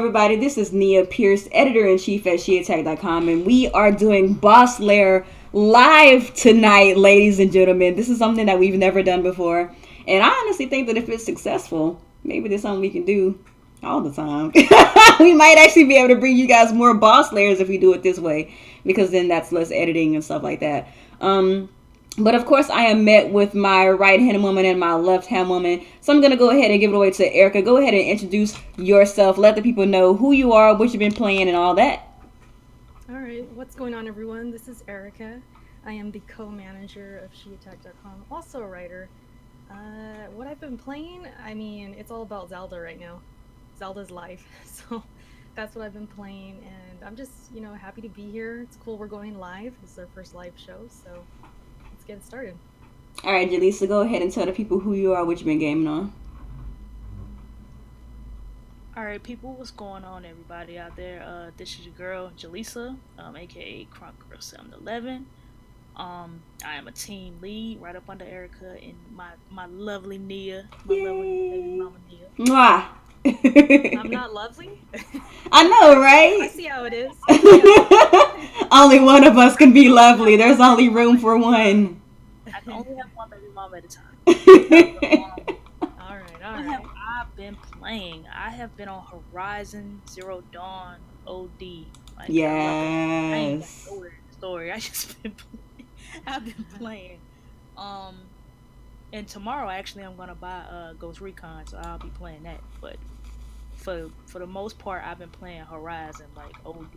everybody. This is Nia Pierce, editor-in-chief at SheAttackTV, and we are doing Boss Lair live tonight, ladies and gentlemen. This is something that we've never done before, and I honestly think that if it's successful, maybe there's something we can do all the time. We might actually be able to bring you guys more Boss Lairs if we do it this way, because then that's less editing and stuff like that. But of course, I am met with my right-hand woman and my left-hand woman. So I'm going to go ahead and give it away to Erica. Go ahead and introduce yourself. Let the people know who you are, what you've been playing, and all that. All right. What's going on, everyone? This is Erica. I am the co-manager of SheAttack.com, also a writer. What I've been playing, I mean, it's all about Zelda right now. Zelda's life. So that's what I've been playing. And I'm just, happy to be here. It's cool we're going live. This is our first live show, so get started. All right, Jaleesa, go ahead and tell the people who you are, what you've been gaming on. All right, people, what's going on, everybody out there? This is your girl, Jaleesa, aka Crunk Girl 711. I am a team lead right up under Erica and my lovely Nia, lovely baby mama Nia. Mwah. I'm not lovely. I know, right? I see how it is. Only one of us can be lovely. There's only room for one. I can only have one baby mama at a time. All right. What have I been playing? I have been on Horizon Zero Dawn OD. Like, yes. Story. I just been playing. I've been playing. And tomorrow actually I'm gonna buy Ghost Recon, so I'll be playing that. But for the most part, I've been playing Horizon, like OD.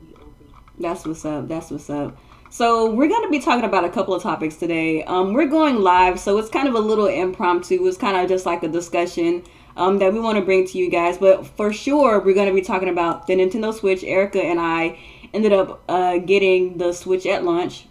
That's what's up. So we're going to be talking about a couple of topics today. We're going live, so it's kind of a little impromptu. It's kind of just like a discussion that we want to bring to you guys. But for sure, we're going to be talking about the Nintendo Switch. Erica and I ended up getting the Switch at launch,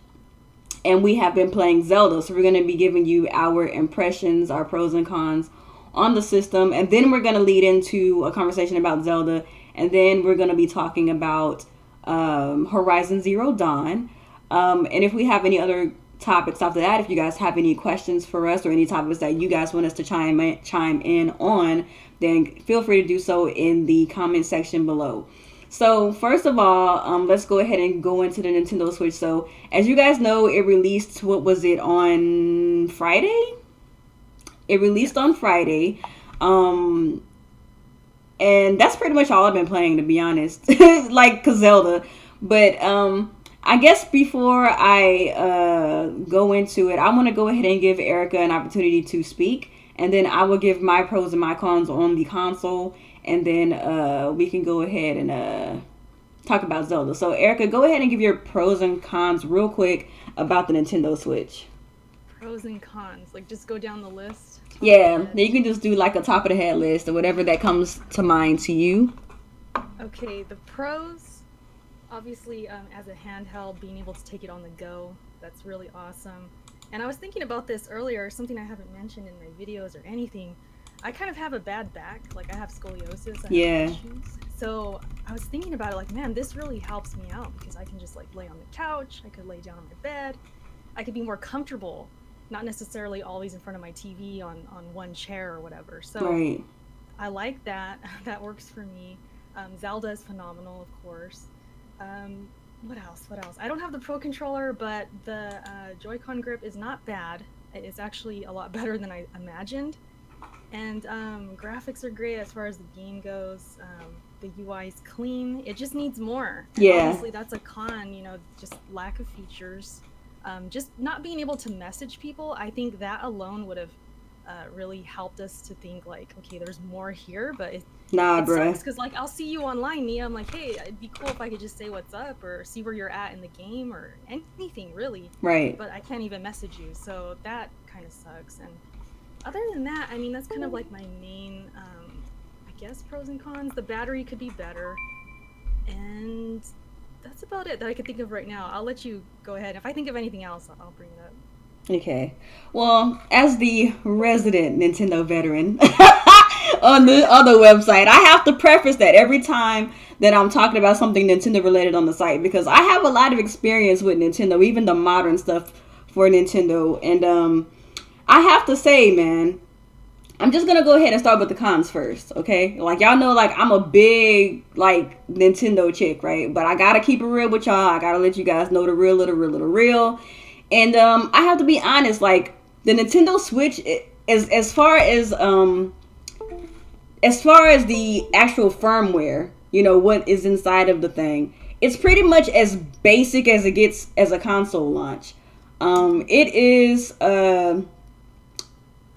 and we have been playing Zelda. So we're going to be giving you our impressions, our pros and cons on the system, and then we're going to lead into a conversation about Zelda, and then we're going to be talking about Horizon Zero Dawn, and if we have any other topics after that, if you guys have any questions for us or any topics that you guys want us to chime in on, then feel free to do so in the comment section below. So first of all, let's go ahead and go into the Nintendo Switch. So as you guys know, it released, on Friday? It released on Friday, and that's pretty much all I've been playing, to be honest, like Zelda. But I guess before I go into it, I want to go ahead and give Erica an opportunity to speak, and then I will give my pros and my cons on the console, and then we can go ahead and talk about Zelda. So Erica, go ahead and give your pros and cons real quick about the Nintendo Switch. Pros and cons, like just go down the list. Yeah, then you can just do like a top of the head list or whatever that comes to mind to you. Okay, the pros, obviously, as a handheld, being able to take it on the go, that's really awesome. And I was thinking about this earlier, something I haven't mentioned in my videos or anything. I kind of have a bad back, like I have scoliosis. I have issues. So I was thinking about it, like, man, this really helps me out because I can just like lay on the couch, I could lay down on my bed, I could be more comfortable. Not necessarily always in front of my TV on one chair or whatever. So right. I like that. That works for me. Zelda is phenomenal, of course. What else? I don't have the Pro Controller, but the Joy-Con grip is not bad. It's actually a lot better than I imagined. And graphics are great as far as the game goes. The UI is clean. It just needs more. And obviously, that's a con, just lack of features. Just not being able to message people, I think that alone would have really helped us to think like, okay, there's more here, but it sucks because like I'll see you online, Nia. I'm like, hey, it'd be cool if I could just say what's up or see where you're at in the game or anything really. Right. But I can't even message you, so that kind of sucks. And other than that, I mean, that's kind of like my main, I guess, pros and cons. The battery could be better, and that's about it that I can think of right now. I'll let you go ahead. If I think of anything else, I'll bring it up. Okay. Well, as the resident Nintendo veteran on the website, I have to preface that every time that I'm talking about something Nintendo related on the site, because I have a lot of experience with Nintendo, even the modern stuff for Nintendo. And I have to say, man, I'm just gonna go ahead and start with the cons first, okay? Like, y'all know, like, I'm a big, like, Nintendo chick, right? But I gotta keep it real with y'all. I gotta let you guys know the real. And I have to be honest, like, the Nintendo Switch, as far as the actual firmware, you know, what is inside of the thing, it's pretty much as basic as it gets as a console launch. It is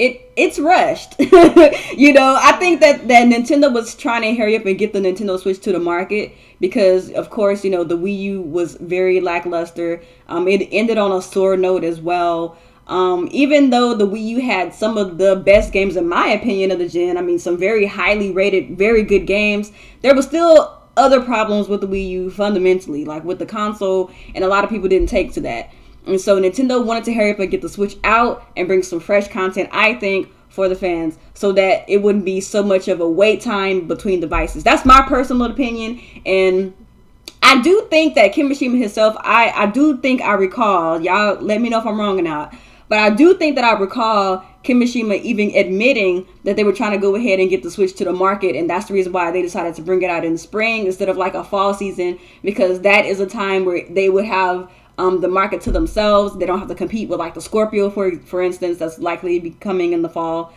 it's rushed. You know, I think that Nintendo was trying to hurry up and get the Nintendo Switch to the market because, of course, you know, the Wii U was very lackluster. It ended on a sore note as well. Even though the Wii U had some of the best games, in my opinion, of the gen, I mean, some very highly rated, very good games, there was still other problems with the Wii U fundamentally, like with the console, and a lot of people didn't take to that. And so Nintendo wanted to hurry up and get the Switch out and bring some fresh content, I think, for the fans, so that it wouldn't be so much of a wait time between devices. That's my personal opinion. And I do think that Kimishima himself, I do think I recall, y'all let me know if I'm wrong or not, but I do think that I recall Kimishima even admitting that they were trying to go ahead and get the Switch to the market, and that's the reason why they decided to bring it out in spring instead of like a fall season, because that is a time where they would have the market to themselves. They don't have to compete with like the Scorpio, for instance, that's likely to be coming in the fall.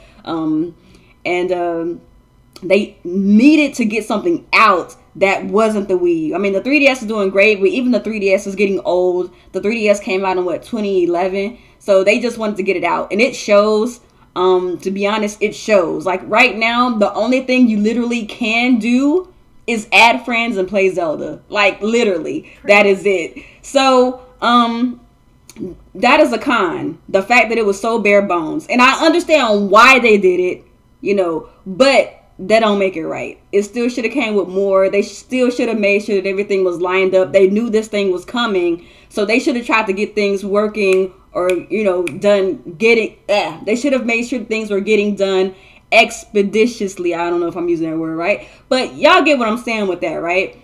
They needed to get something out that wasn't the Wii U. I mean, the 3DS is doing great, but even the 3DS is getting old. The 3DS came out in 2011, so they just wanted to get it out, and it shows. To be honest, it shows. Like right now, the only thing you literally can do is add friends and play Zelda. Like literally, that is it. So that is a con. The fact that it was so bare bones, and I understand why they did it, you know, but that don't make it right. It still should have came with more. They still should have made sure that everything was lined up. They knew this thing was coming, so they should have tried to get things working, or, you know, they should have made sure things were getting done expeditiously. I don't know if I'm using that word right, but y'all get what I'm saying with that, right?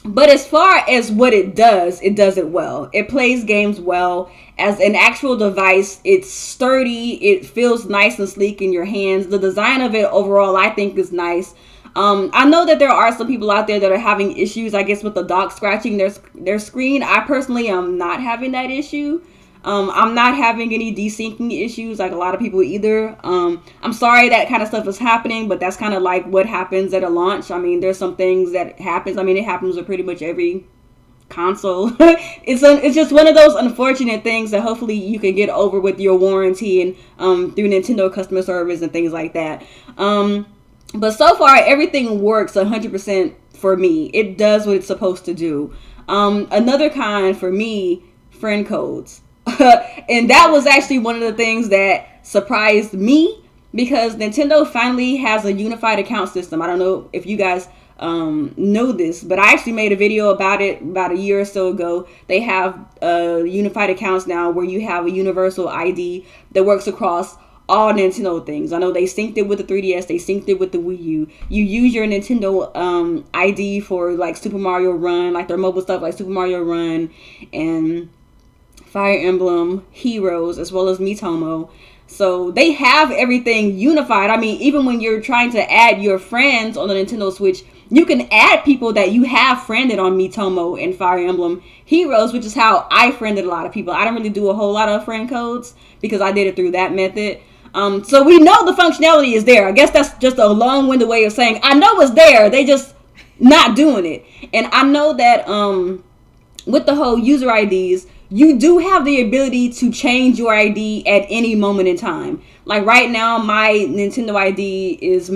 But as far as what it does it well. It plays games well. As an actual device, it's sturdy. It feels nice and sleek in your hands. The design of it overall, I think, is nice. I know that there are some people out there that are having issues, I guess, with the dock scratching their screen. I personally am not having that issue. I'm not having any desyncing issues like a lot of people either. I'm sorry that kind of stuff is happening, but that's kind of like what happens at a launch. I mean, there's some things that happens. I mean, it happens with pretty much every console. It's just one of those unfortunate things that hopefully you can get over with your warranty and through Nintendo customer service and things like that. But so far, everything works 100% for me. It does what it's supposed to do. Another con for me, friend codes. And that was actually one of the things that surprised me, because Nintendo finally has a unified account system. I don't know if you guys know this, but I actually made a video about it about a year or so ago. They have unified accounts now where you have a universal ID that works across all Nintendo things. I know they synced it with the 3DS, they synced it with the Wii U. You use your Nintendo ID for like Super Mario Run, like their mobile stuff like Super Mario Run and Fire Emblem Heroes, as well as Miitomo. So they have everything unified. I mean, even when you're trying to add your friends on the Nintendo Switch, you can add people that you have friended on Miitomo and Fire Emblem Heroes, which is how I friended a lot of people. I don't really do a whole lot of friend codes because I did it through that method. So we know the functionality is there. I guess that's just a long-winded way of saying I know it's there. They just not doing it. And I know that with the whole user IDs, you do have the ability to change your ID at any moment in time. Like right now, my Nintendo ID is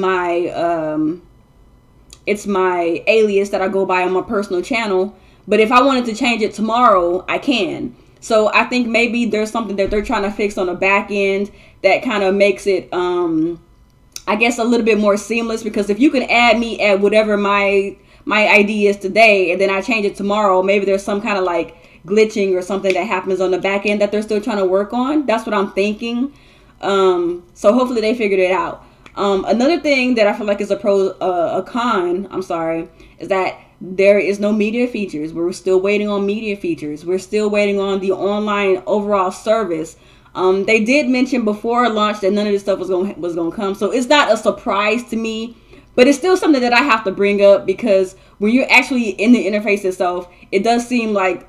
it's my alias that I go by on my personal channel. But if I wanted to change it tomorrow, I can. So I think maybe there's something that they're trying to fix on the back end that kind of makes it, I guess, a little bit more seamless. Because if you can add me at whatever my ID is today, and then I change it tomorrow, maybe there's some kind of like glitching or something that happens on the back end that they're still trying to work on. That's what I'm thinking. So hopefully they figured it out. Another thing that I feel like is a con, is that there is no media features. We're still waiting on media features. We're still waiting on the online overall service. They did mention before launch that none of this stuff was gonna come, so it's not a surprise to me. But it's still something that I have to bring up because when you're actually in the interface itself, it does seem like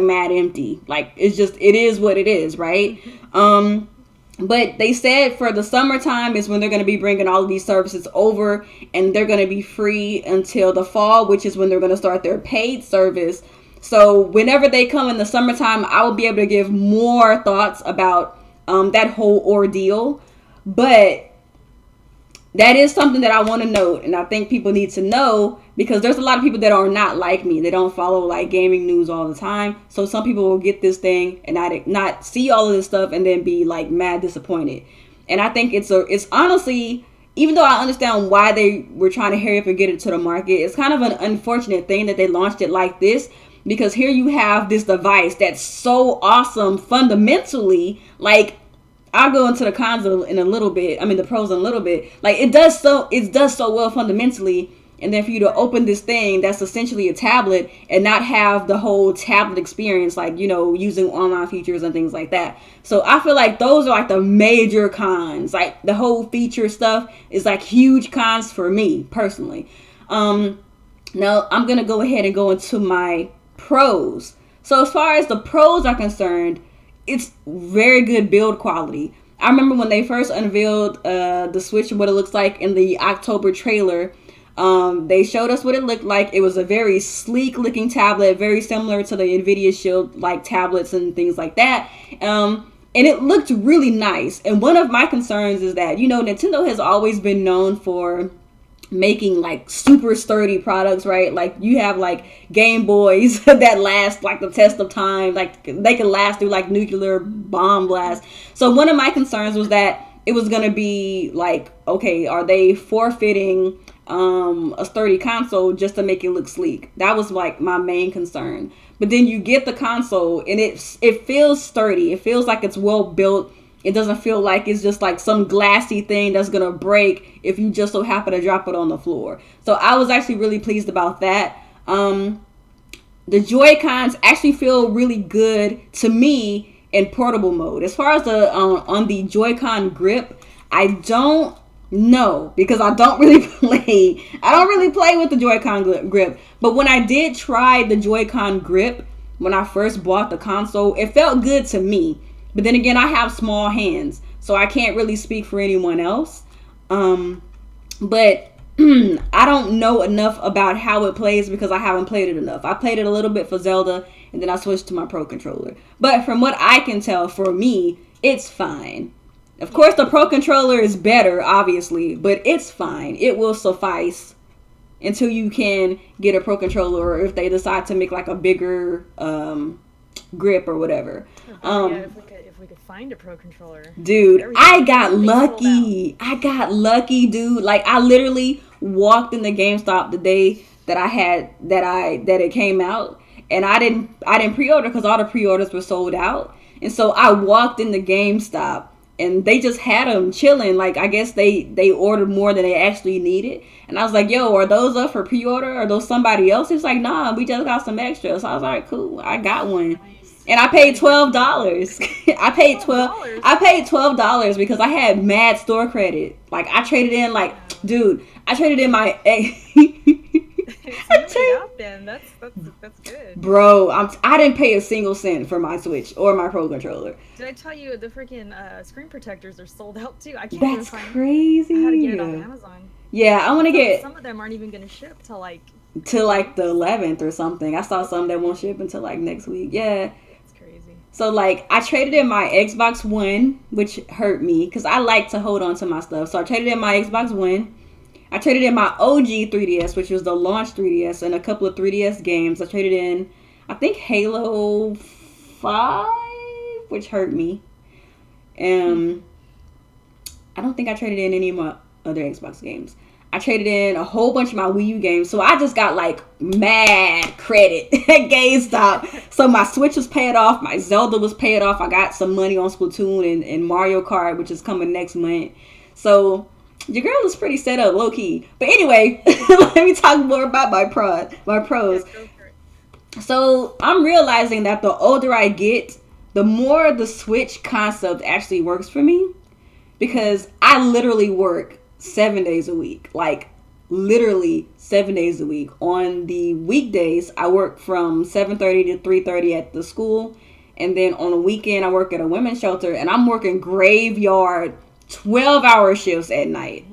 mad empty. Like it is what it is, right? But they said for the summertime is when they're going to be bringing all of these services over, and they're going to be free until the fall, which is when they're going to start their paid service. So whenever they come in the summertime, I will be able to give more thoughts about that whole ordeal. But that is something that I want to note, and I think people need to know because there's a lot of people that are not like me. They don't follow like gaming news all the time. So some people will get this thing and not see all of this stuff and then be like mad disappointed. And I think it's honestly, even though I understand why they were trying to hurry up and get it to the market, it's kind of an unfortunate thing that they launched it like this, because here you have this device that's so awesome fundamentally. Like, I'll go into the cons in a little bit. I mean, the pros in a little bit. Like, it does so well fundamentally. And then for you to open this thing that's essentially a tablet and not have the whole tablet experience, like, you know, using online features and things like that. So I feel like those are like the major cons. Like, the whole feature stuff is like huge cons for me personally. Now I'm going to go ahead and go into my pros. So as far as the pros are concerned, it's very good build quality. I remember when they first unveiled the Switch and what it looks like in the October trailer. They showed us what it looked like. It was a very sleek looking tablet, very similar to the Nvidia Shield like tablets and things like that. And it looked really nice. And one of my concerns is that, you know, Nintendo has always been known for making like super sturdy products, right? Like you have like Game Boys that last like the test of time, like they can last through like nuclear bomb blast. So one of my concerns was that it was gonna be like, okay, are they forfeiting a sturdy console just to make it look sleek? That was like my main concern. But then you get the console and it feels sturdy. It feels like it's well built. It doesn't feel like it's just like some glassy thing that's going to break if you just so happen to drop it on the floor. So I was actually really pleased about that. The Joy-Cons actually feel really good to me in portable mode. As far as the on the Joy-Con grip, I don't know because I don't really play. I don't really play with the Joy-Con grip. But when I did try the Joy-Con grip, when I first bought the console, it felt good to me. But then again, I have small hands, so I can't really speak for anyone else. But I don't know enough about how it plays because I haven't played it enough. I played it a little bit for Zelda, and then I switched to my Pro Controller. But from what I can tell, for me, it's fine. Of course, the Pro Controller is better, obviously, but it's fine. It will suffice until you can get a Pro Controller, or if they decide to make like a bigger grip or whatever. If we could find a Pro Controller, dude, I got lucky, dude. Like, I literally walked in the GameStop the day that it came out, and I didn't pre-order because all the pre-orders were sold out. And so I walked in the GameStop and they just had them chilling. Like, I guess they ordered more than they actually needed. And I was like, yo, are those up for pre-order? Are those somebody else? It's like, nah, we just got some extras. So I was like, cool, I got one. And I paid $12. I paid $12 because I had mad store credit. Like, I traded in, like, dude, I traded in my That's good. Bro, I didn't pay a single cent for my Switch or my Pro Controller. Did I tell you the freaking screen protectors are sold out too? I can't That's even find crazy. I had to get it on Amazon. Yeah, I want to get. Some of them aren't even going to ship till like the 11th or something. I saw some that won't ship until like next week. Yeah. It's crazy. So like I traded in my Xbox One, which hurt me because I like to hold on to my stuff. So I traded in my Xbox One. I traded in my OG 3DS, which was the launch 3DS, and a couple of 3DS games. I traded in, I think, Halo 5, which hurt me. I don't think I traded in any of my other Xbox games. I traded in a whole bunch of my Wii U games. So I just got like mad credit at GameStop. So my Switch was paid off. My Zelda was paid off. I got some money on Splatoon and Mario Kart, which is coming next month. So your girl is pretty set up, low key. But anyway, let me talk more about my pros. So I'm realizing that the older I get, the more the Switch concept actually works for me, because I literally work 7 days a week. Like, literally 7 days a week. On the weekdays, I work from 7:30 to 3:30 at the school. And then on the weekend, I work at a women's shelter. And I'm working graveyard 12-hour shifts at night.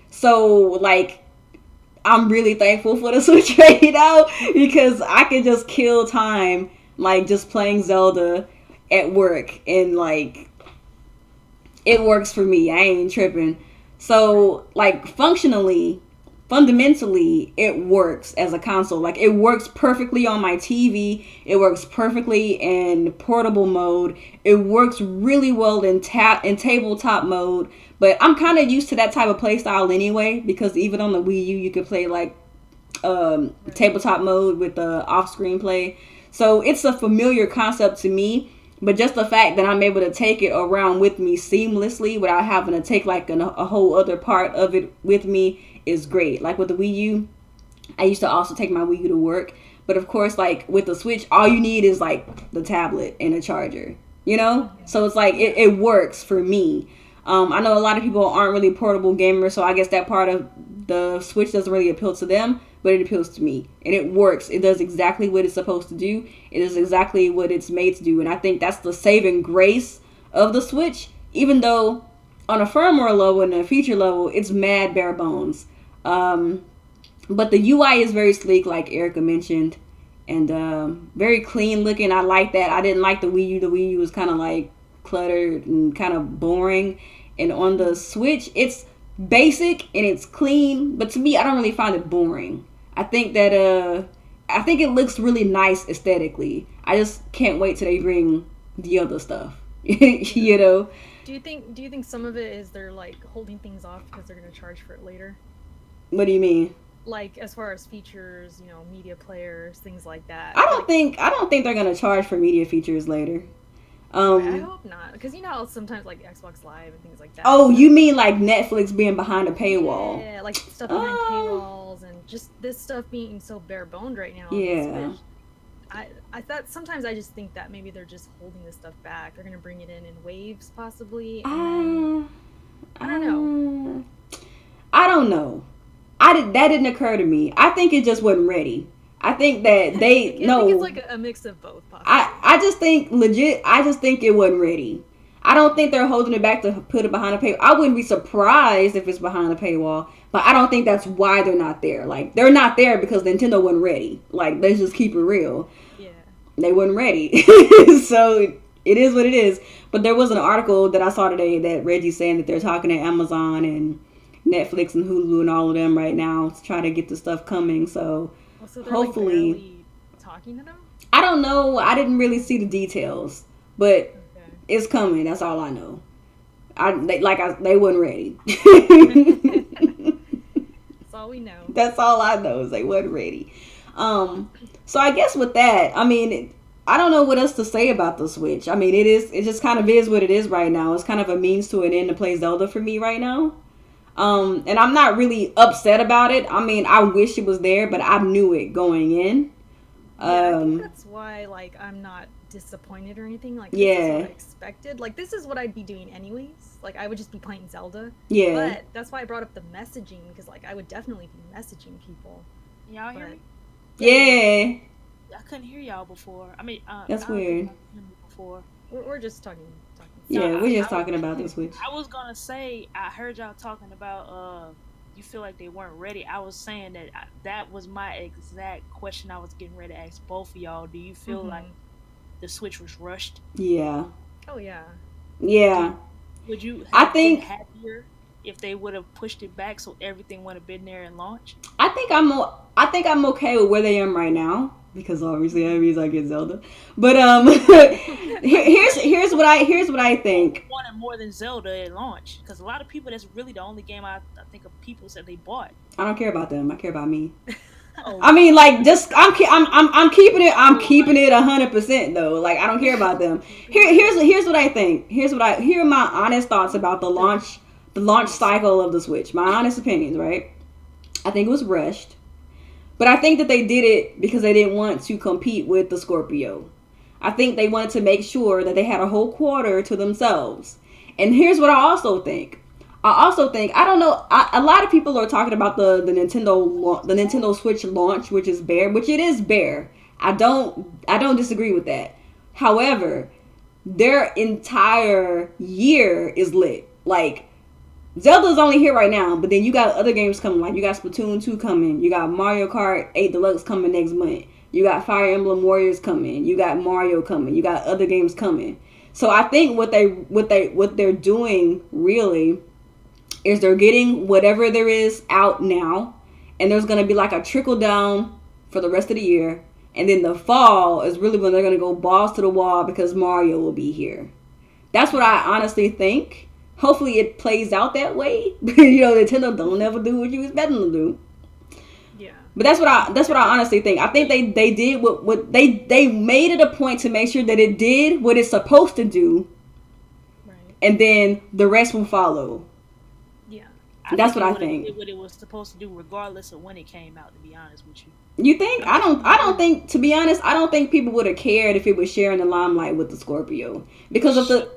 So, like, I'm really thankful for the Switch right now, because I can just kill time, like, just playing Zelda at work. And, like, it works for me. I ain't tripping. So, like, fundamentally, it works as a console. Like, it works perfectly on my TV. It works perfectly in portable mode. It works really well in tabletop mode. But I'm kind of used to that type of play style anyway, because even on the Wii U, you could play, like, tabletop mode with the off-screen play. So it's a familiar concept to me. But just the fact that I'm able to take it around with me seamlessly without having to take, like, a whole other part of it with me is great. Like, with the Wii U, I used to also take my Wii U to work. But, of course, like, with the Switch, all you need is, like, the tablet and a charger, you know? So it's like, it works for me. I know a lot of people aren't really portable gamers, so I guess that part of the Switch doesn't really appeal to them, but it appeals to me. And it works. It does exactly what it's supposed to do. It is exactly what it's made to do. And I think that's the saving grace of the Switch, even though on a firmware level and a feature level, it's mad bare bones. But the UI is very sleek, like Erica mentioned, and very clean looking. I like that. I didn't like the Wii U. The Wii U was kind of like cluttered and kind of boring. And on the Switch, it's basic and it's clean, but to me, I don't really find it boring. I think that it looks really nice aesthetically. I just can't wait till they bring the other stuff. You know. Do you think some of it is they're, like, holding things off because they're going to charge for it later? What do you mean? Like, as far as features, you know, media players, things like that. I don't think they're going to charge for media features later. I hope not, because you know how sometimes, like, Xbox Live and things like that. Oh, you mean like Netflix being behind a paywall? Yeah, like stuff behind paywalls and just this stuff being so bare boned right now. Yeah. I thought sometimes I just think that maybe they're just holding this stuff back. They're gonna bring it in waves, possibly. And I don't know. I don't know. That didn't occur to me. I think it just wasn't ready. I think that they I think it's like a mix of both. Possibly. I just think it wasn't ready. I don't think they're holding it back to put it behind a paywall. I wouldn't be surprised if it's behind a paywall, but I don't think that's why they're not there. Like, they're not there because Nintendo wasn't ready. Like, let's just keep it real. Yeah. They wasn't ready. So it is what it is. But there was an article that I saw today that Reggie's saying that they're talking to Amazon and Netflix and Hulu and all of them right now to try to get the stuff coming. So they're hopefully, like barely talking to them? I don't know. I didn't really see the details, but it's coming. That's all I know. They wasn't ready. That's all we know. That's all I know is they wasn't ready. So I guess with that, I mean, I don't know what else to say about the Switch. I mean, it just kind of is what it is right now. It's kind of a means to an end to play Zelda for me right now. And I'm not really upset about it. I mean, I wish it was there, but I knew it going in. I think that's why, like, I'm not disappointed or anything. Like, this is what I expected. Like, this is what I'd be doing anyways. Like, I would just be playing Zelda. Yeah. But that's why I brought up the messaging, because, like, I would definitely be messaging people. Y'all hear me? Yeah. I couldn't hear y'all before. I mean, that's weird. Before. We're just talking. Yeah, we're just talking about the Switch. I was gonna say, I heard y'all talking about you feel like they weren't ready. I was saying that that was my exact question I was getting ready to ask both of y'all. Do you feel like the Switch was rushed? Yeah. Oh yeah. Yeah. Would you been happier if they would have pushed it back so everything would have been there and launched? I think I'm okay with where they are right now, because obviously that means I get Zelda. But here's what I think. I wanted more than Zelda at launch, because a lot of people, that's really the only game I think of people said they bought. I don't care about them. I care about me. I mean, like, just I'm keeping it 100% though. Like, I don't care about them. Here's what I think. Here are my honest thoughts about the launch cycle of the Switch. My honest opinions, right? I think it was rushed. But I think that they did it because they didn't want to compete with the Scorpio. I think they wanted to make sure that they had a whole quarter to themselves. And here's what I also think. I don't know. A lot of people are talking about the Nintendo Switch launch, which is bare, which it is bare. I don't disagree with that. However, their entire year is lit. Like, Zelda's only here right now, but then you got other games coming. Like, you got Splatoon 2 coming. You got Mario Kart 8 Deluxe coming next month. You got Fire Emblem Warriors coming. You got Mario coming. You got other games coming. So I think what they're doing really is they're getting whatever there is out now, and there's going to be like a trickle down for the rest of the year. And then the fall is really when they're going to go balls to the wall because Mario will be here. That's what I honestly think. Hopefully it plays out that way. Nintendo don't never do what you expect them to do. Yeah. But that's what I honestly think. I think they did what they made it a point to make sure that it did what it's supposed to do. Right. And then the rest will follow. Yeah. That's what I think. Did what it was supposed to do, regardless of when it came out. To be honest with you. You think? I don't think. To be honest, I don't think people would have cared if it was sharing the limelight with the Scorpio because of the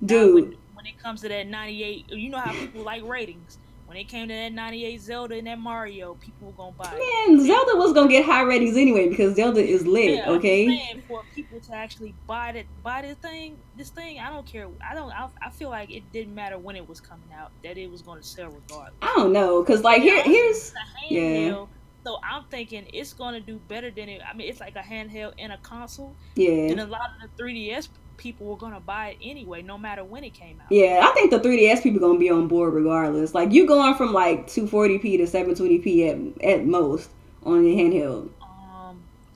dude. When it comes to that 98, you know how people like ratings. When it came to that 98 Zelda and that Mario, people were gonna buy it. Man, Zelda was gonna get high ratings anyway because Zelda is lit. Yeah, okay. I'm saying for people to actually buy this thing, I don't care. I feel like it didn't matter when it was coming out, that it was gonna sell regardless. I don't know, cause like here's yeah. So I'm thinking it's gonna do better than it. I mean, it's like a handheld and a console. Yeah. And a lot of the 3DS people were gonna buy it anyway, no matter when it came out. Yeah, I think the 3DS people gonna be on board regardless. Like, you going from like 240p to 720p at most on your handheld.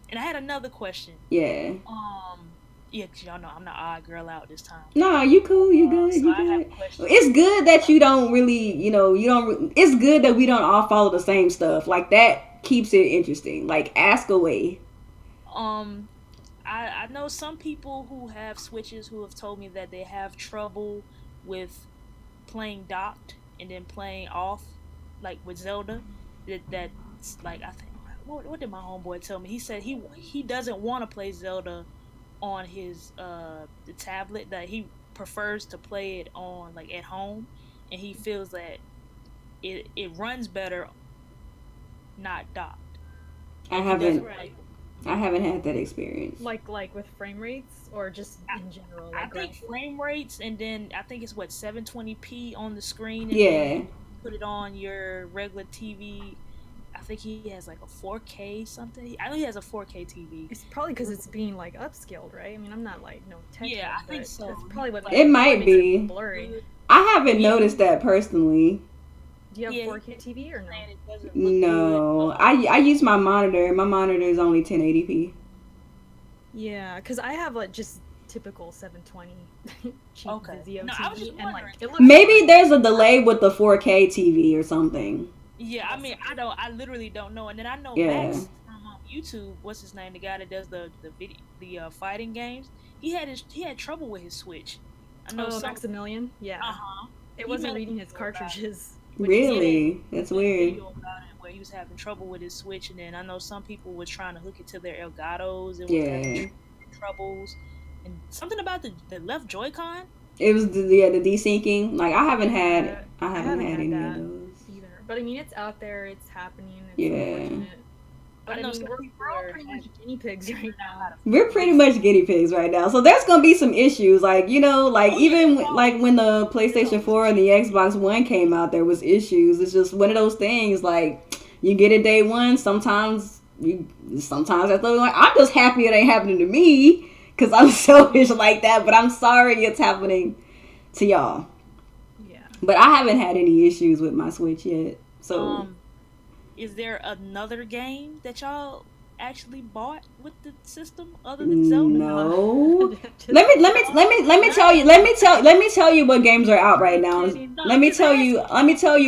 And I had another question. Yeah. Yeah, cause y'all know I'm the odd girl out this time. No, you cool. You good. You good. It's good that you don't really, it's good that we don't all follow the same stuff. Like, that keeps it interesting. Like, ask away. I know some people who have Switches who have told me that they have trouble with playing docked and then playing off, like with Zelda. That's like, I think, what did my homeboy tell me? He said he doesn't want to play Zelda on his the tablet, that he prefers to play it on like at home, and he feels that it runs better not docked. I haven't had that experience. Like with frame rates or just in general? Like, I think frame rates, and then I think it's 720p on the screen. And yeah. Then put it on your regular TV. I think he has like a 4K something. I know he has a 4K TV. It's probably because it's being like upscaled, right? I mean, I'm not like tech. Yeah, I think so. That's probably what it might be blurry. I haven't noticed that personally. Do you have 4K TV or no? No, I use my monitor. My monitor is only 1080p. Yeah, because I have like just typical 720 cheap Vizio no, TV, I was just and like it looks maybe there's a delay with the 4K TV or something. Yeah, I mean, I literally don't know. And then I know Max from YouTube, what's his name, the guy that does the fighting games. He had trouble with his Switch. I know Maximilian. Yeah. It wasn't reading his cartridges. Really? That's weird. Where he was having trouble with his Switch, and then I know some people were trying to hook it to their Elgatos and was having troubles. And something about the left Joy-Con. It was the desyncing. Like, I haven't had any of those either. But I mean, it's out there. It's happening. It's unfortunate. But I mean, we're all pretty much guinea pigs right now. We're pretty much guinea pigs right now. So there's gonna be some issues. Like, even like when the PlayStation 4 and the Xbox One came out, there was issues. It's just one of those things. Like, you get it day one. Sometimes I thought, like, I'm just happy it ain't happening to me because I'm selfish like that. But I'm sorry it's happening to y'all. Yeah. But I haven't had any issues with my Switch yet. So. Is there another game that y'all actually bought with the system other than Zelda? No. let me tell you what games are out right now. Let me tell you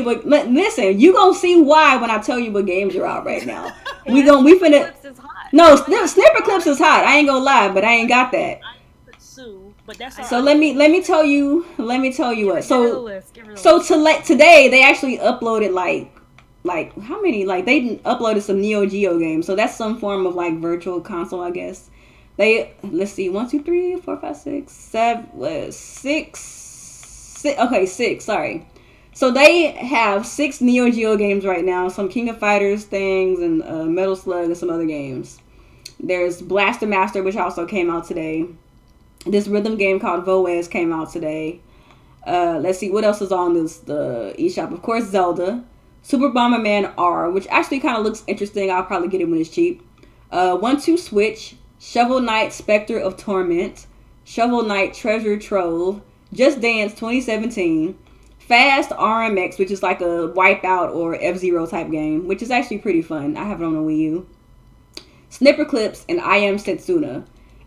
what. Listen, you gonna see why when I tell you what games are out right now. we finna. No, Snipper Clips is hot. I ain't gonna lie, but I ain't got that. But that's so let me tell you what. So today they actually uploaded like how many, like they uploaded some Neo Geo games, so that's some form of like virtual console, I guess. Let's see, 1, 2, 3, 4, 5, 6, 7, 6. Okay, 6. Sorry. So they have 6 Neo Geo games right now. Some King of Fighters things and Metal Slug and some other games. There's Blaster Master, which also came out today. This rhythm game called Voez came out today. Let's see what else is on the eShop. Of course, Zelda, Super Bomberman R, which actually kind of looks interesting. I'll probably get it when it's cheap. 1-2 Switch, Shovel Knight Spectre of Torment, Shovel Knight Treasure Trove, Just Dance 2017, Fast RMX, which is like a Wipeout or F-Zero type game, which is actually pretty fun. I have it on a Wii U. Snipper Clips, and I Am Setsuna.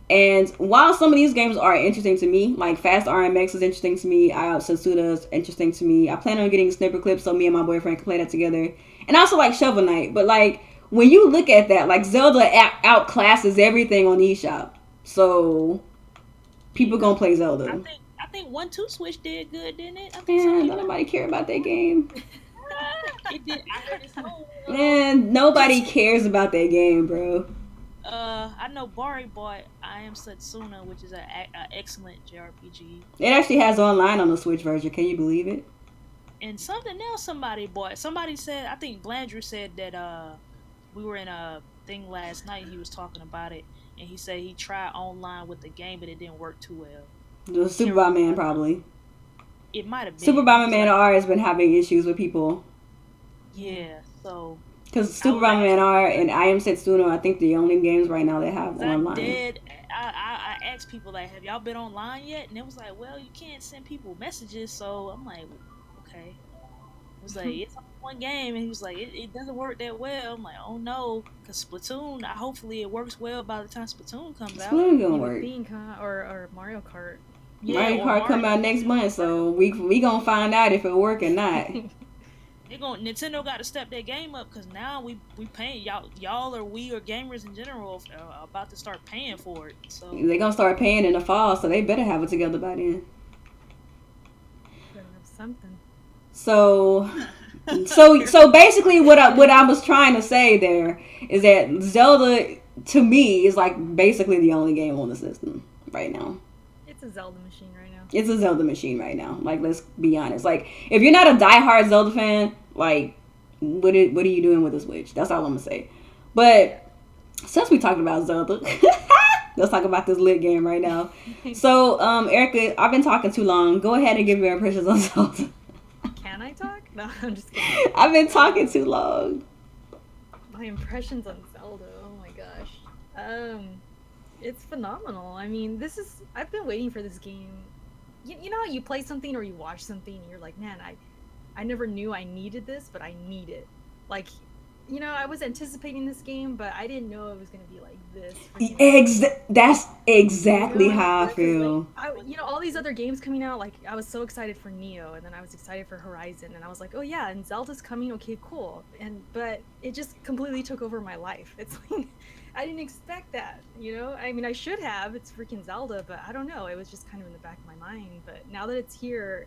And while some of these games are interesting to me, like Fast RMX is interesting to me, I Am Setsuna is interesting to me. I plan on getting Snipper Clips so me and my boyfriend can play that together. And I also like Shovel Knight, but like when you look at that, like Zelda outclasses everything on eShop. So people gonna play Zelda. I think 1-2 Switch did good, didn't it? Man, nobody care about that game. It did. I heard it's so Man, nobody cares about that game, bro. I know Bari bought I Am Setsuna, which is an excellent JRPG. It actually has online on the Switch version. Can you believe it? And something else somebody bought. Somebody said, I think Blandrew said that we were in a thing last night. He was talking about it, and he said he tried online with the game, but it didn't work too well. The Super Bomberman probably. It might have been. Super Bomberman R has been having issues with people. Yeah, so. Because Super Bomberman R and I Am Setsuna, I think the only games right now they have online. I asked people, like, have y'all been online yet? And it was like, well, you can't send people messages. So I'm like, okay. It was like, it's only one game. And he was like, it doesn't work that well. I'm like, oh no. Because Splatoon, hopefully it works well by the time Splatoon comes out. Splatoon gonna work. Or Mario Kart. Yeah, Mario Kart come out next month, so we gonna find out if it work or not. Nintendo got to step their game up, because now we paying y'all or we or gamers in general are about to start paying for it. So they gonna start paying in the fall, so they better have it together by then. Better have something. So basically, what I was trying to say there is that Zelda to me is like basically the only game on the system right now. It's a Zelda machine right now. It's a Zelda machine right now. Like, let's be honest. Like, if you're not a diehard Zelda fan, like, what are you doing with the Switch? That's all I'm gonna say. But since we talked about Zelda, let's talk about this lit game right now. So, Erica, I've been talking too long. Go ahead and give your impressions on Zelda. Can I talk? No, I'm just kidding. I've been talking too long. My impressions on Zelda. Oh my gosh. It's phenomenal. I mean, I've been waiting for this game. You know how you play something or you watch something and you're like, man, I never knew I needed this, but I need it. Like, you know, I was anticipating this game, but I didn't know it was going to be like this. That's exactly how I feel. Like, all these other games coming out, like, I was so excited for Neo, and then I was excited for Horizon, and I was like, oh yeah, and Zelda's coming, okay, cool. But it just completely took over my life. It's like, I didn't expect that, I mean, I should have. It's freaking Zelda, but I don't know. It was just kind of in the back of my mind. But now that it's here,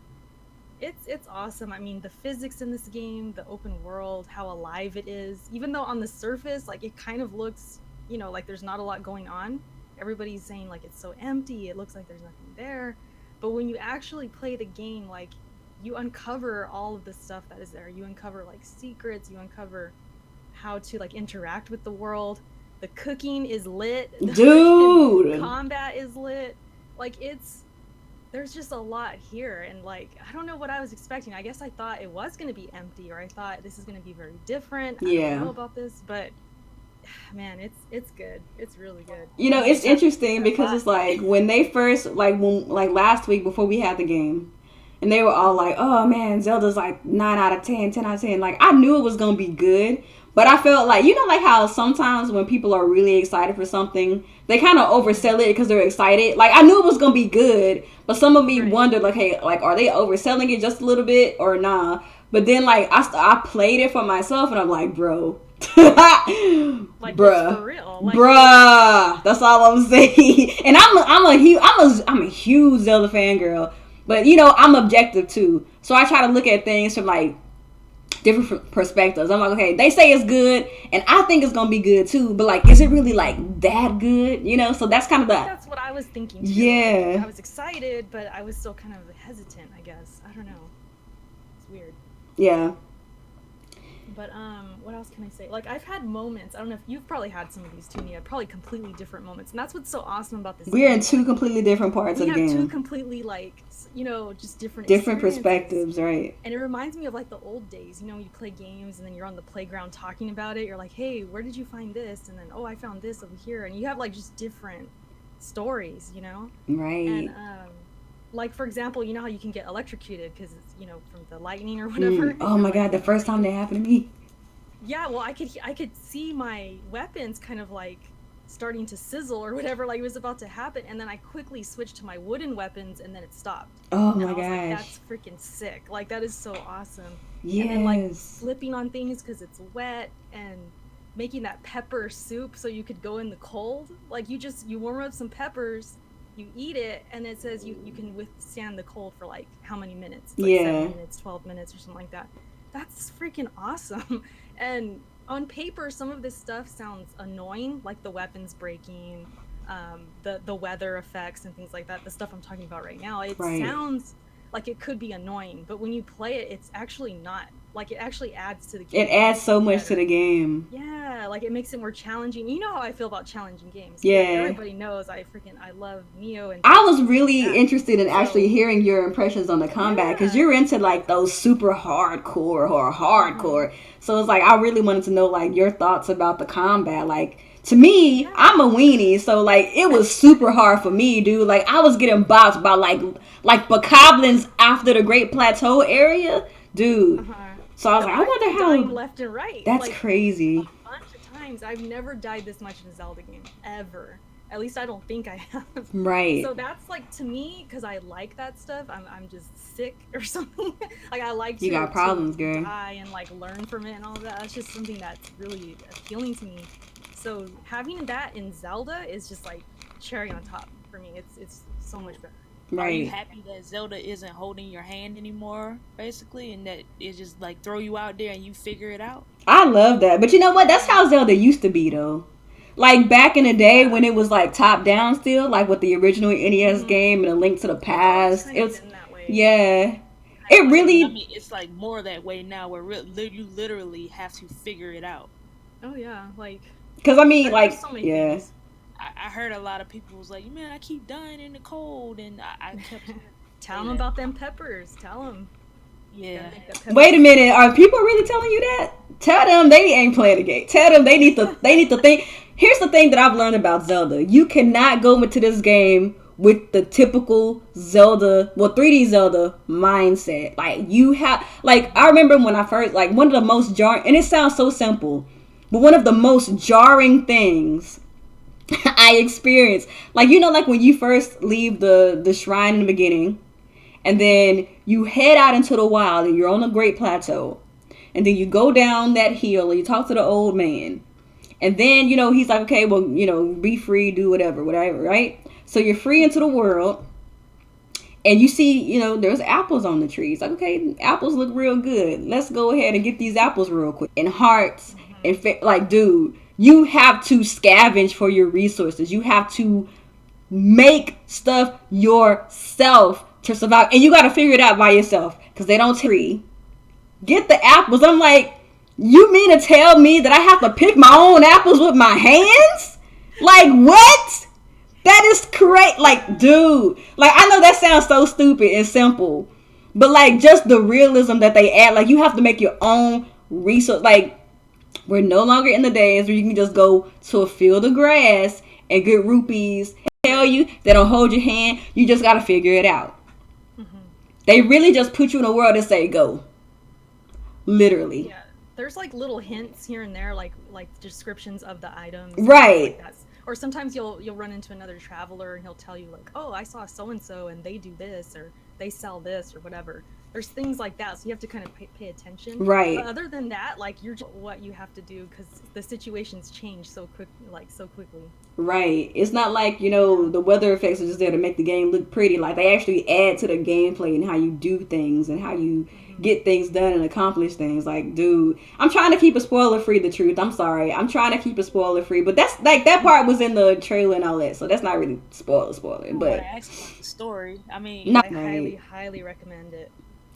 it's awesome. I mean, the physics in this game, the open world, how alive it is. Even though on the surface, like, it kind of looks, like there's not a lot going on. Everybody's saying, like, it's so empty. It looks like there's nothing there. But when you actually play the game, like, you uncover all of the stuff that is there. You uncover, like, secrets. You uncover how to, like, interact with the world. The cooking is lit. Dude! The combat is lit. Like, there's just a lot here. And, like, I don't know what I was expecting. I guess I thought it was going to be empty, or I thought this is going to be very different. I don't know about this, but, man, it's good. It's really good. It's interesting because it's like when they first, like last week before we had the game, and they were all like, oh, man, Zelda's like 9 out of 10, 10 out of 10. Like, I knew it was going to be good. But I felt like, like how sometimes when people are really excited for something, they kind of oversell it because they're excited. Like, I knew it was going to be good, but some of me wondered, like, hey, like, are they overselling it just a little bit or nah? But then, like, I played it for myself, and I'm like, bro. Like, bruh. For real. Like, bruh. That's all I'm saying. And I'm a huge Zelda fangirl. But, I'm objective, too. So I try to look at things from, like, different perspectives. I'm like, okay, they say it's good, and I think it's gonna be good too. But like, is it really like that good? You know, so that's kind of That's what I was thinking too. Yeah. Like, I was excited, but I was still kind of hesitant, I guess. I don't know. It's weird. Yeah. But what else can I say? Like, I've had moments. I don't know if you've probably had some of these too, Nia. Probably completely different moments, and that's what's so awesome about this. We're game. in two completely different parts of the game. We have two completely like, you know, just different perspectives, right? And it reminds me of like the old days. You know, you play games and then you're on the playground talking about it. You're like, hey, where did you find this? And then, oh, I found this over here. And you have like just different stories, you know? Right. And like, for example, you know how you can get electrocuted because it's, you know, from the lightning or whatever. Oh my God, the first time that happened to me. Yeah, well, I could see my weapons kind of like starting to sizzle or whatever, like it was about to happen, and then I quickly switched to my wooden weapons, and then it stopped. Oh and my gosh, like, that's freaking sick! Like that is so awesome. Yes. And then like slipping on things because it's wet, and making that pepper soup so you could go in the cold. Like you warm up some peppers, you eat it, and it says you can withstand the cold for like how many minutes? Like 7 minutes, 12 minutes, or something like that. That's freaking awesome. And on paper, some of this stuff sounds annoying, like the weapons breaking, the weather effects and things like that. The stuff I'm talking about right now, it sounds like it could be annoying, but when you play it, it's actually not. Like it actually adds to the game. It adds so much to the game. Yeah, like it makes it more challenging. You know how I feel about challenging games. Yeah. Everybody knows I love Neo. And I was really interested in actually hearing your impressions on the combat because you're into like those super hardcore or hardcore. Mm-hmm. So it's like I really wanted to know like your thoughts about the combat. Like to me, I'm a weenie, so like it was super hard for me, dude. Like I was getting boxed by like bokoblins after the Great Plateau area, dude. So I was like, I wonder how left and right. That's like, crazy. A bunch of times. I've never died this much in a Zelda game ever. At least I don't think I have. Right. So that's like to me because I like that stuff. I'm just sick or something. Like I like you got problems, girl. Die and like learn from it and all of that. That's just something that's really appealing to me. So having that in Zelda is just like cherry on top for me. It's so much better. Right. Are you happy that Zelda isn't holding your hand anymore, basically, and that it just like throw you out there and you figure it out? I love that, but you know what? That's how Zelda used to be, though. Like back in the day when it was like top down, still like with the original NES game and A Link to the Past. It was that way. Yeah. It really. I mean, it's like more that way now, where you literally have to figure it out. Oh yeah, like. Because I mean, like, so yeah. Things. I heard a lot of people was like, man, I keep dying in the cold, and I kept tell them about them peppers. Tell them. Yeah. Wait a minute, are people really telling you that? Tell them they ain't playing the game. Tell them they need to think. Here's the thing that I've learned about Zelda: you cannot go into this game with the typical Zelda, 3D Zelda mindset. Like you have, like I remember when I first, like one of the most jarring, and it sounds so simple, but one of the most jarring things I experienced, like you know, like when you first leave the shrine in the beginning, and then you head out into the wild, and you're on the Great Plateau, and then you go down that hill, and you talk to the old man, and then you know he's like, okay, well, you know, be free, do whatever, right? So you're free into the world, and you see, you know, there's apples on the trees. Like, okay, apples look real good. Let's go ahead and get these apples real quick. And hearts, and like, dude. You have to scavenge for your resources. You have to make stuff yourself to survive. And you got to figure it out by yourself. Because they don't get the apples. I'm like, you mean to tell me that I have to pick my own apples with my hands? Like, what? That is correct. Like, dude. Like, I know that sounds so stupid and simple. But, like, just the realism that they add. Like, you have to make your own resource. Like, we're no longer in the days where you can just go to a field of grass and get rupees. Tell you they don't hold your hand. You just got to figure it out. Mm-hmm. They really just put you in a world and say, go. Literally. Yeah. There's like little hints here and there, like descriptions of the items. Right. Like that. Or sometimes you'll run into another traveler and he'll tell you like, oh, I saw so-and-so and they do this, or they sell this or whatever. There's things like that, so you have to kind of pay attention. Right. But other than that, like, you're just what you have to do because the situations change so quickly. Right. It's not like, the weather effects are just there to make the game look pretty. Like, they actually add to the gameplay and how you do things and how you get things done and accomplish things. Like, dude, I'm trying to keep it spoiler free, the truth. I'm sorry. I'm trying to keep it spoiler free. But that's, like, that part was in the trailer and all that. So that's not really spoiler. But I asked about the story. I mean, I highly recommend it.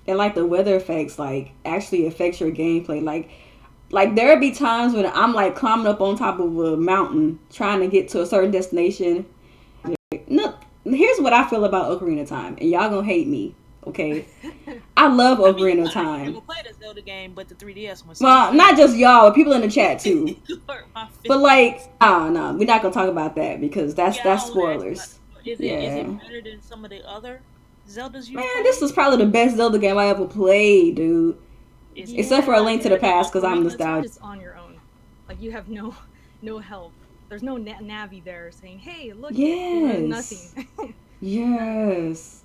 And, like, the weather effects, like, actually affects your gameplay. Like there'll be times when I'm like climbing up on top of a mountain trying to get to a certain destination. No, here's what I feel about Ocarina of Time, and y'all gonna hate me, okay? I love Ocarina of Time. I never played a Zelda game, but the 3DS one. Well, not just y'all, but people in the chat too. But like, no, we're not gonna talk about that because that's spoilers. Is it better than some of the other Zeldas you played? This is probably the best Zelda game I ever played, dude. Except for A Link to the Past, because I'm nostalgic. Just on your own, like you have no help. There's no Navi there saying, "Hey, look, nothing." Yes.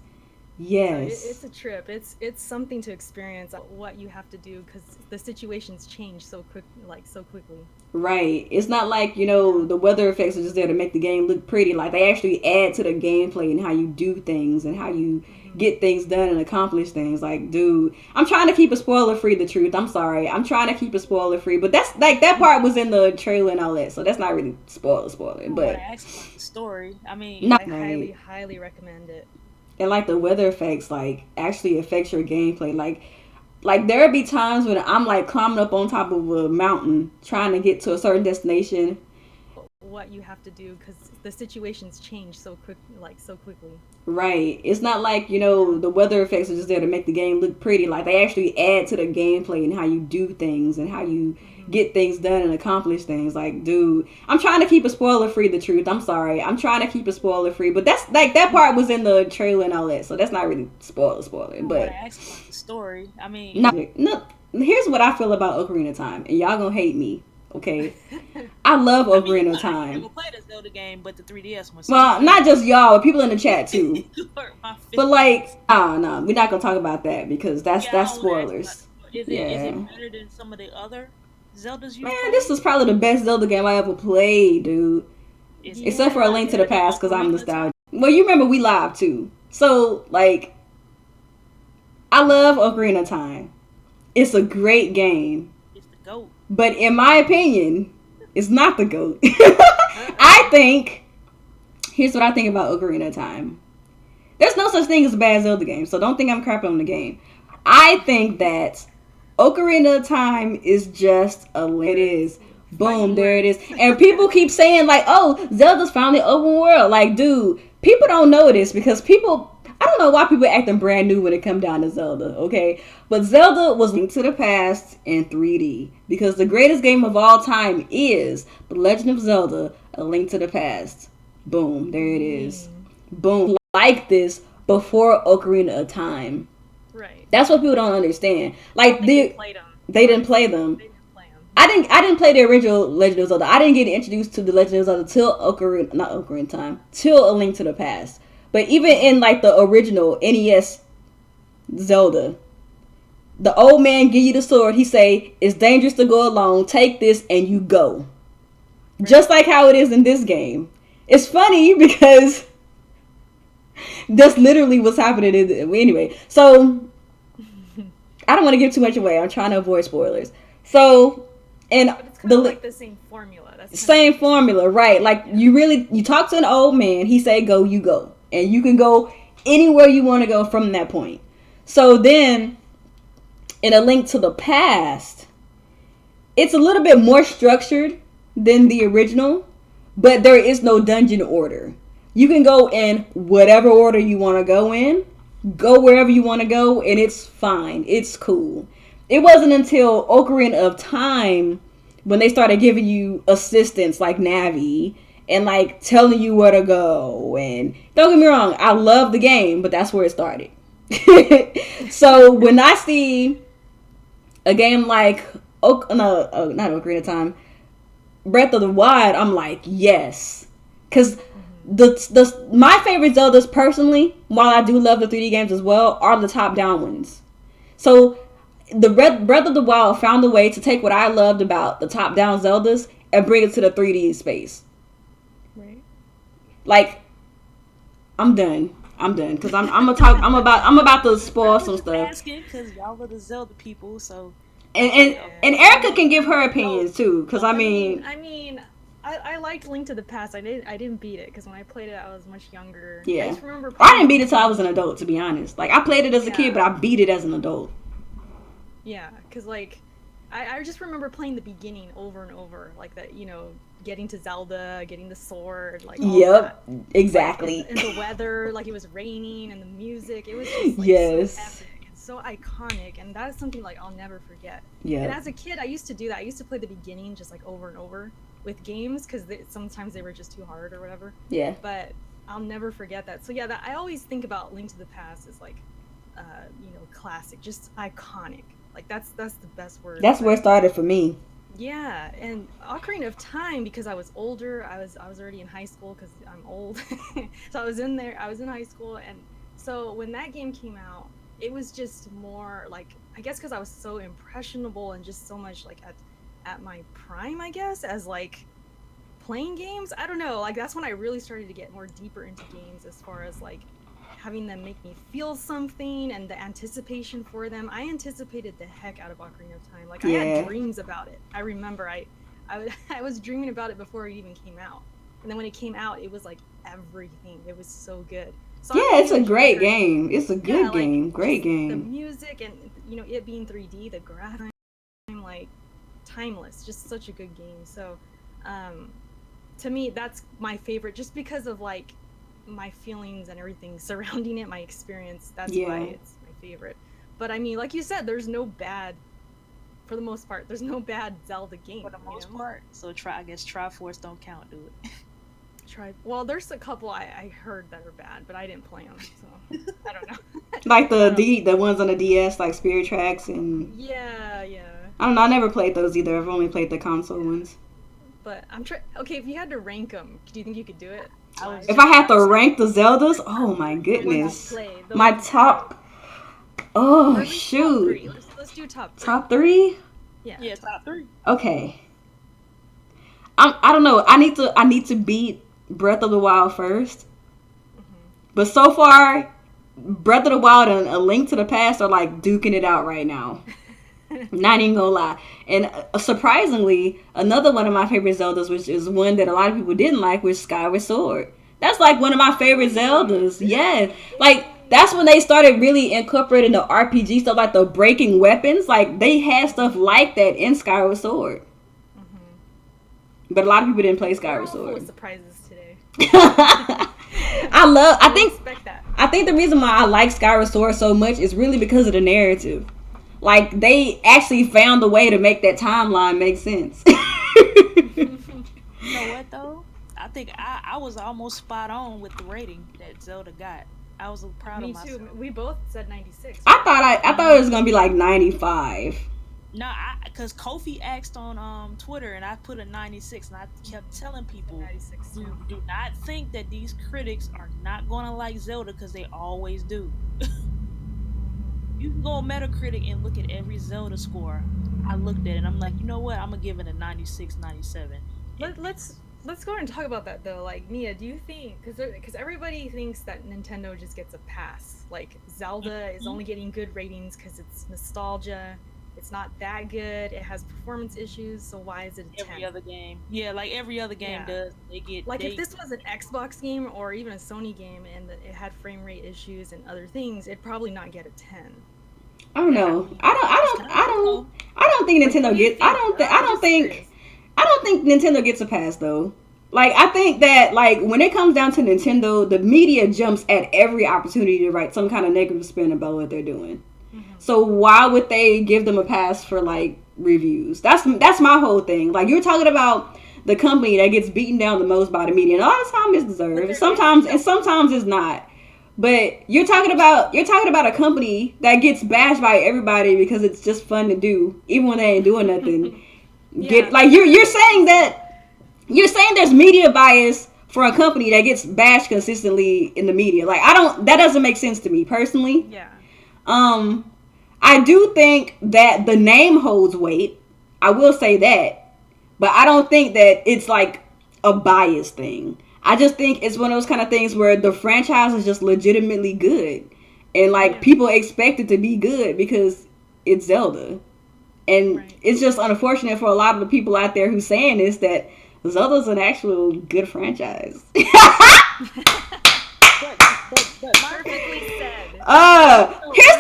Yes. So it's a trip. It's something to experience. What you have to do because the situations change so quickly. Right. It's not like, the weather effects are just there to make the game look pretty. Like, they actually add to the gameplay and how you do things and how you get things done and accomplish things. Like, dude, I'm trying to keep it spoiler free, the truth. I'm sorry. I'm trying to keep it spoiler free. But that's, like, that part was in the trailer and all that. So that's not really spoiler. But I asked about the story. I mean, I highly recommend it. And, like, the weather effects, like, actually affects your gameplay. Like there'll be times when I'm like climbing up on top of a mountain trying to get to a certain destination. What you have to do because the situations change so quickly. Right. It's not like, the weather effects are just there to make the game look pretty. Like, they actually add to the gameplay and how you do things and how you get things done and accomplish things. Like, dude, I'm trying to keep it spoiler free, the truth. I'm sorry. I'm trying to keep it spoiler free. But that's, like, that part was in the trailer and all that. So that's not really spoiler. But I asked about the story. I mean, no, here's what I feel about Ocarina of Time, and y'all gonna hate me. Okay, I love Ocarina of Time. I never played a Zelda game, but the 3DS one. Well, not just y'all, but people in the chat too. But like, no, we're not gonna talk about that because that's spoilers. Is it better than some of the other Zeldas you played? This is probably the best Zelda game I ever played, dude. Except for A Link to the Past, because I'm nostalgic. Well, you remember we live too, so like, I love Ocarina of Time. It's a great game. It's the GOAT. But in my opinion, it's not the GOAT. Here's what I think about Ocarina of Time. There's no such thing as a bad Zelda game, so don't think I'm crapping on the game. I think that Ocarina of Time is just it is. Boom, there it is. And people keep saying, like, oh, Zelda's finally open world. Like, dude, people don't know this because I don't know why people are acting brand new when it comes down to Zelda, okay? But Zelda was Link to the Past in 3D because the greatest game of all time is The Legend of Zelda, A Link to the Past. Boom, there it is. Boom. Like this before Ocarina of Time. Right. That's what people don't understand. Like, they didn't play them. I didn't play the original Legend of Zelda. I didn't get introduced to The Legend of Zelda till A Link to the Past. But even in, like, the original NES Zelda, the old man give you the sword. He say, it's dangerous to go alone. Take this and you go. Right. Just like how it is in this game. It's funny because that's literally what's happening. Anyway, so I don't want to give too much away. I'm trying to avoid spoilers. So, and but it's kind of like the same formula. Same formula, right? Like, you talk to an old man. He say, go, you go. And you can go anywhere you want to go from that point. So then, in A Link to the Past, it's a little bit more structured than the original, but there is no dungeon order. You can go in whatever order you want to go in, go wherever you want to go, and it's fine. It's cool. It wasn't until Ocarina of Time when they started giving you assistance like Navi and like telling you where to go. And don't get me wrong, I love the game, but that's where it started. So when I see a game like not Ocarina of Time, Breath of the Wild, I'm like, yes. Because my favorite Zeldas personally, while I do love the 3D games as well, are the top-down ones. So the Breath of the Wild found a way to take what I loved about the top-down Zeldas and bring it to the 3D space. Right. Like, I'm done because I'm about to spoil some stuff. Asking because y'all are the Zelda people, so. And Erica can give her opinions too, because I mean, I liked Link to the Past. I didn't beat it because when I played it, I was much younger. Yeah, I just remember. I didn't beat it till I was an adult, to be honest. Like, I played it as a kid, but I beat it as an adult. Yeah, because like, I just remember playing the beginning over and over, like that, you know, getting to Zelda, getting the sword, like. Yep, exactly. Like, and the weather, like it was raining, and the music, it was just like, yes. so epic. So iconic, and that is something like I'll never forget. Yeah. And as a kid, I used to do that. I used to play the beginning just like over and over with games because sometimes they were just too hard or whatever. Yeah. But I'll never forget that. So yeah, I always think about Link to the Past as like, you know, classic, just iconic. Like that's the best word. That's where it started for me. Yeah, and Ocarina of Time, because I was older, I was already in high school because I'm old. So I was in high school, and so when that game came out, it was just more like, I guess because I was so impressionable and just so much like at my prime, I guess, as like playing games. I don't know, like that's when I really started to get more deeper into games as far as like having them make me feel something and the anticipation for them. I anticipated the heck out of Ocarina of Time. Like I had dreams about it. I remember I was dreaming about it before it even came out. And then when it came out, it was like everything. It was so good. So yeah, it's a great game. It's a good game. Like, great game. The music and, you know, it being 3D, the graphics, like timeless. Just such a good game. So, to me, that's my favorite, just because of like my feelings and everything surrounding it, my experience. That's why it's my favorite. But I mean, like you said, there's no bad. For the most part, there's no bad Zelda game. For the most part. So I guess Triforce don't count, do it. Well, there's a couple I heard that are bad, but I didn't play them, so I don't know. Like the ones on the DS, like Spirit Tracks and. Yeah. I don't know. I never played those either. I've only played the console ones. But I'm okay. If you had to rank them, do you think you could do it? If I had to rank the Zeldas, oh my goodness, my top. Oh shoot. Let's do top 3. Top 3? Yeah, top 3. Okay. I don't know. I need to beat Breath of the Wild first. But so far, Breath of the Wild and A Link to the Past are like duking it out right now. Not even gonna lie. And surprisingly, another one of my favorite Zeldas, which is one that a lot of people didn't like, was Skyward Sword. That's like one of my favorite Zeldas. Yeah. Like, that's when they started really incorporating the RPG stuff, like the breaking weapons. Like, they had stuff like that in Skyward Sword. But a lot of people didn't play Skyward Sword. Full of surprises today. I think the reason why I like Skyward Sword so much is really because of the narrative. Like, they actually found a way to make that timeline make sense. You know what though? I think I was almost spot on with the rating that Zelda got. I was proud of myself. Me too. We both said 96. I thought it was gonna be like 95. No, because Kofi asked on Twitter, and I put a 96, and I kept telling people, 96 too. Do not think that these critics are not gonna like Zelda, because they always do. You can go on Metacritic and look at every Zelda score. I looked at it, and I'm like, you know what? I'm gonna give it a 96, 97. Let's go ahead and talk about that though. Like, Mia, do you think, because everybody thinks that Nintendo just gets a pass, like Zelda is only getting good ratings because it's nostalgia. It's not that good. It has performance issues, so why is it a 10? Every other game. Yeah, like every other game does. If this was an Xbox game or even a Sony game and it had frame rate issues and other things, it'd probably not get a 10. I don't know. I don't think Nintendo gets. I don't think Nintendo gets a pass though. Like, I think that, like, when it comes down to Nintendo, the media jumps at every opportunity to write some kind of negative spin about what they're doing. So why would they give them a pass for, like, reviews? That's my whole thing. Like, you're talking about the company that gets beaten down the most by the media, and a lot of times it's deserved. Sometimes it's not. But you're talking about a company that gets bashed by everybody because it's just fun to do, even when they ain't doing nothing. You're saying there's media bias for a company that gets bashed consistently in the media. Like, that doesn't make sense to me personally. Yeah. I do think that the name holds weight. I will say that. But I don't think that it's like a bias thing. I just think it's one of those kind of things where the franchise is just legitimately good. And like people expect it to be good because it's Zelda. And it's just unfortunate for a lot of the people out there who's saying this that Zelda's an actual good franchise. But perfectly said.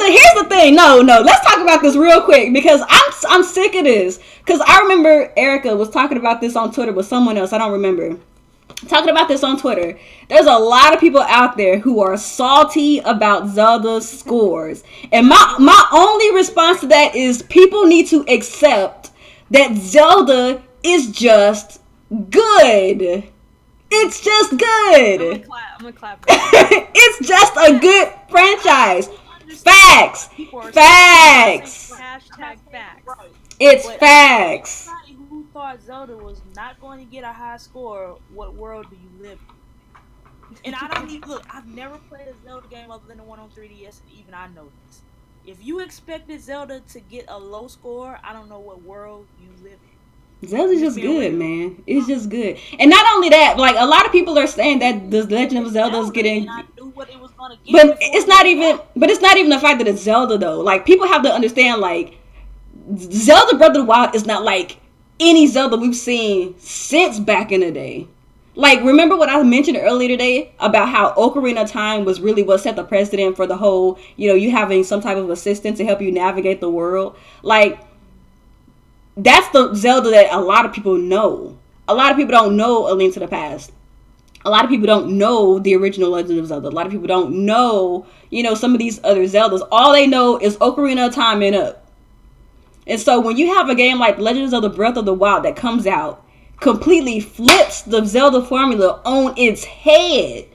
Here's the thing. No, let's talk about this real quick because I'm sick of this. Because I remember Erica was talking about this on Twitter with someone else. I don't remember. Talking about this on Twitter. There's a lot of people out there who are salty about Zelda's scores. And my only response to that is people need to accept that Zelda is just good. It's just good. I'm gonna clap. It's just a good franchise. Facts. Hashtag facts. It's facts. Who thought Zelda was not going to get a high score? What world do you live in? And I don't even look. I've never played a Zelda game other than the one on 3DS, and even I know this. If you expected Zelda to get a low score, I don't know what world you live in. Zelda's just good, man. It's just good. And not only that, like a lot of people are saying that the Legend of Zelda is getting. I knew what it was gonna get. But it's not even. But it's not even the fact that it's Zelda though. Like people have to understand, like Zelda Breath of the Wild is not like any Zelda we've seen since back in the day. Like remember what I mentioned earlier today about how Ocarina of Time was really what set the precedent for the whole, you having some type of assistant to help you navigate the world. Like. That's the Zelda that a lot of people know. A lot of people don't know A Link to the Past. A lot of people don't know the original Legend of Zelda. A lot of people don't know, some of these other Zeldas. All they know is Ocarina of Time and up. And so when you have a game like Legend of Zelda Breath of the Wild that comes out, completely flips the Zelda formula on its head,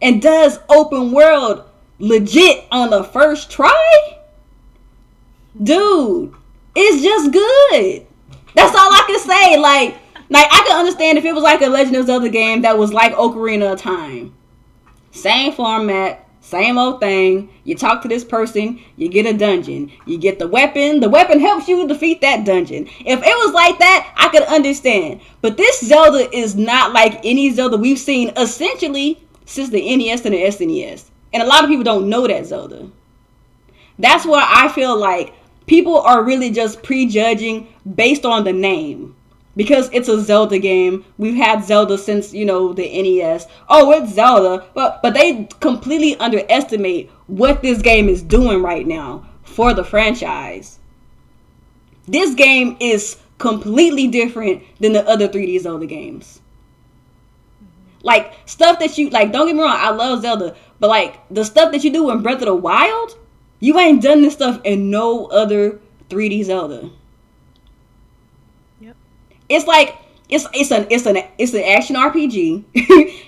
and does open world legit on the first try, dude. It's just good. That's all I can say. Like I can understand if it was like a Legend of Zelda game that was like Ocarina of Time. Same format, same old thing. You talk to this person, you get a dungeon. You get the weapon. The weapon helps you defeat that dungeon. If it was like that, I could understand. But this Zelda is not like any Zelda we've seen essentially since the NES and the SNES. And a lot of people don't know that Zelda. That's why I feel like people are really just prejudging based on the name. Because it's a Zelda game. We've had Zelda since, the NES. Oh, it's Zelda. But they completely underestimate what this game is doing right now for the franchise. This game is completely different than the other 3D Zelda games. Like, stuff that you... Like, don't get me wrong, I love Zelda. But, like, the stuff that you do in Breath of the Wild... You ain't done this stuff in no other 3D Zelda. Yep. It's like it's an action RPG.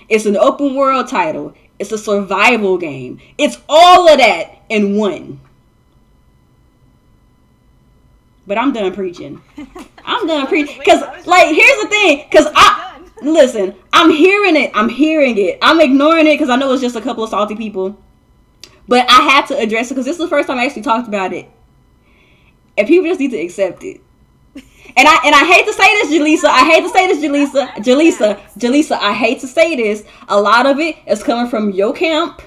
It's an open world title. It's a survival game. It's all of that in one. But I'm done preaching. I'm done preaching because here's the thing. Because listen, I'm hearing it. I'm ignoring it because I know it's just a couple of salty people. But I had to address it because this is the first time I actually talked about it. And people just need to accept it. And I hate to say this, Jaleesa. I hate to say this. A lot of it is coming from your camp.